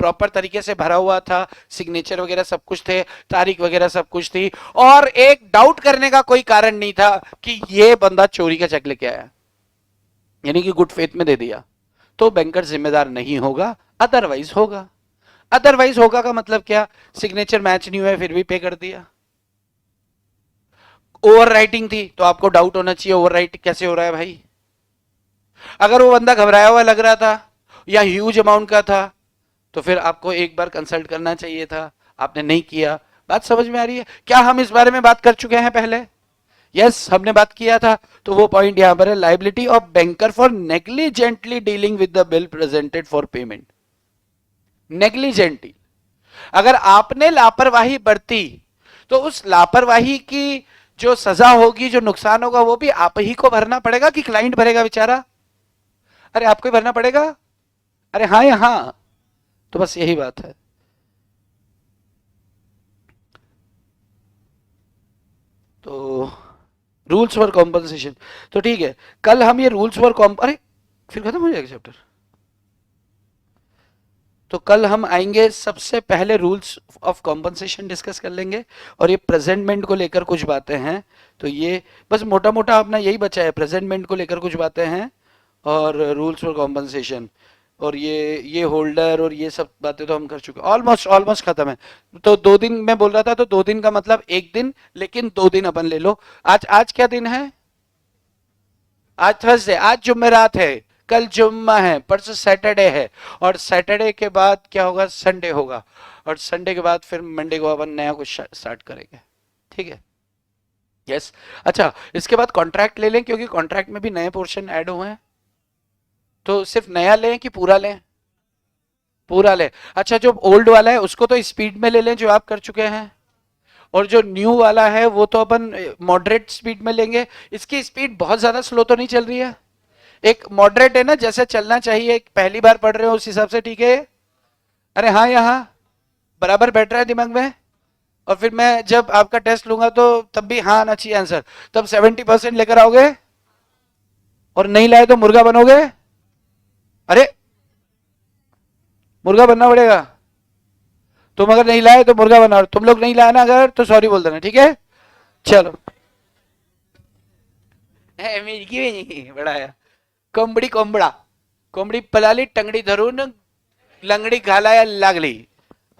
प्रॉपर तरीके से भरा हुआ था, सिग्नेचर वगैरह सब कुछ थे, तारीख वगैरह सब कुछ थी, और एक डाउट करने का कोई कारण नहीं था कि ये बंदा चोरी का चेक लेके आया, यानी कि गुड फेथ में दे दिया, तो बैंकर जिम्मेदार नहीं होगा, अदरवाइज होगा। अदरवाइज होगा का मतलब क्या, सिग्नेचर मैच नहीं हुआ फिर भी पे कर दिया। ओवर राइटिंग थी तो आपको डाउट होना चाहिए, ओवर राइट कैसे हो रहा है भाई। अगर वो बंदा घबराया हुआ लग रहा था या ह्यूज अमाउंट का था, तो फिर आपको एक बार कंसल्ट करना चाहिए था, आपने नहीं किया। बात समझ में आ रही है, क्या हम इस बारे में बात कर चुके हैं पहले। यस हमने बात किया था। तो वो पॉइंट यहां पर है, liability of banker for negligently dealing with the bill presented for payment. Negligently, अगर आपने लापरवाही बरती तो उस लापरवाही की जो सजा होगी, जो नुकसान होगा, वो भी आप ही को भरना पड़ेगा कि क्लाइंट भरेगा बेचारा। अरे आपको ही भरना पड़ेगा। अरे हाँ या हाँ, तो बस यही बात है। तो रूल्स फॉर कॉम्पनसेशन। तो ठीक है, कल हम ये रूल्स फॉर कॉम्प अरे फिर खत्म हो जाएगा चैप्टर। तो कल हम आएंगे, सबसे पहले रूल्स ऑफ कॉम्पनसेशन डिस्कस कर लेंगे, और ये प्रेजेंटमेंट को लेकर कुछ बातें हैं। तो ये बस मोटा मोटा अपना यही बचा है, प्रेजेंटमेंट को लेकर कुछ बातें हैं और रूल्स फॉर कॉम्पनसेशन, और ये होल्डर और ये सब बातें तो हम कर चुके, ऑलमोस्ट ऑलमोस्ट खत्म है। तो 2 दिन मैं बोल रहा था, तो 2 दिन का मतलब 1 दिन, लेकिन 2 दिन अपन ले लो। आज आज क्या दिन है? आज थर्सडे, आज जुम्मेरात है, कल जुम्मा है, परसों सैटरडे है, और सैटरडे के बाद क्या होगा? संडे होगा, और संडे के बाद फिर मंडे को अपन नया कुछ स्टार्ट करेंगे। ठीक है? यस। अच्छा, इसके बाद कॉन्ट्रैक्ट ले लें, क्योंकि कॉन्ट्रैक्ट में भी नए पोर्शन ऐड हुए हैं। तो सिर्फ नया लें कि पूरा लें? पूरा लें। अच्छा, जो ओल्ड वाला है उसको तो स्पीड में ले लें, जो आप कर चुके हैं, और जो न्यू वाला है वो तो अपन मॉडरेट स्पीड में लेंगे। इसकी स्पीड बहुत ज्यादा स्लो तो नहीं चल रही है? एक मॉडरेट है ना, जैसे चलना चाहिए, एक पहली बार पढ़ रहे हो उस हिसाब से, ठीक है? अरे हाँ, यहाँ बराबर बैठ रहा है दिमाग में। और फिर मैं जब आपका टेस्ट लूंगा तो तब भी हाँ आना चाहिए आंसर। तब 70% लेकर आओगे, और नहीं लाए तो मुर्गा बनोगे। अरे मुर्गा बनना पड़ेगा। तुम अगर नहीं लाए तो मुर्गा बना, तुम लोग नहीं लाए ना अगर, तो सॉरी बोल देना, ठीक है? चलो। मिर्गी भी नहीं बड़ा है। कोंबडी कोंबडा, कोंबडी पलाली टंगडी धरून लंगड़ी घालाया लागली।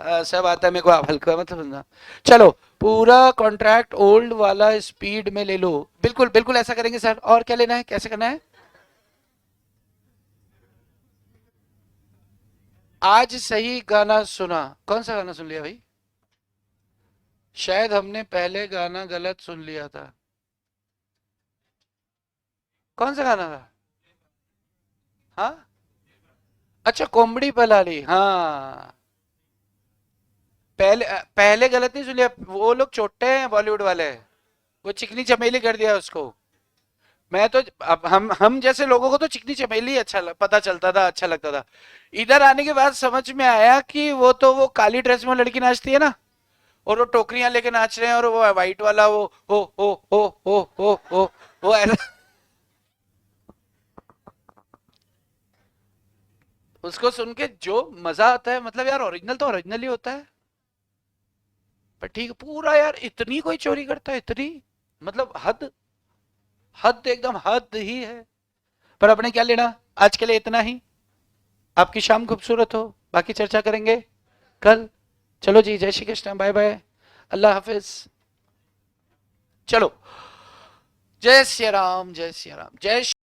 सब आता है मेरे को, आप हल्का मत समझना। चलो, पूरा कॉन्ट्रैक्ट ओल्ड वाला स्पीड में ले लो। बिल्कुल बिल्कुल ऐसा करेंगे सर। और क्या लेना है, कैसे करना है? आज सही गाना सुना, कौन सा गाना सुन लिया भाई? शायद हमने पहले गाना गलत सुन लिया था। कौन सा गाना था? हाँ, अच्छा, कोमड़ी पलाली, हाँ। पहले पहले गलत नहीं सुन लिया, वो लोग छोटे हैं बॉलीवुड वाले, वो चिकनी चमेली कर दिया उसको। मैं तो, अब हम जैसे लोगों को तो चिकनी चमेली अच्छा पता चलता था, अच्छा लगता था। इधर आने के बाद समझ में आया कि वो तो वो काली ड्रेस में लड़की नाचती है ना, और वो टोकरियां लेके नाच रहे हैं, और वो व्हाइट वाला वो वो ऐसा। उसको सुन के जो मजा आता है, मतलब यार ओरिजिनल तो ओरिजिनल ही होता है। पर ठीक, पूरा यार इतनी कोई चोरी करता है, इतनी, मतलब हद, हद एकदम हद ही है। पर अपने क्या लेना, आज के लिए इतना ही। आपकी शाम खूबसूरत हो, बाकी चर्चा करेंगे कल। चलो जी, जय श्री कृष्ण, बाय बाय, अल्लाह हाफिज। चलो, जय सिया राम, जय सिया राम, जय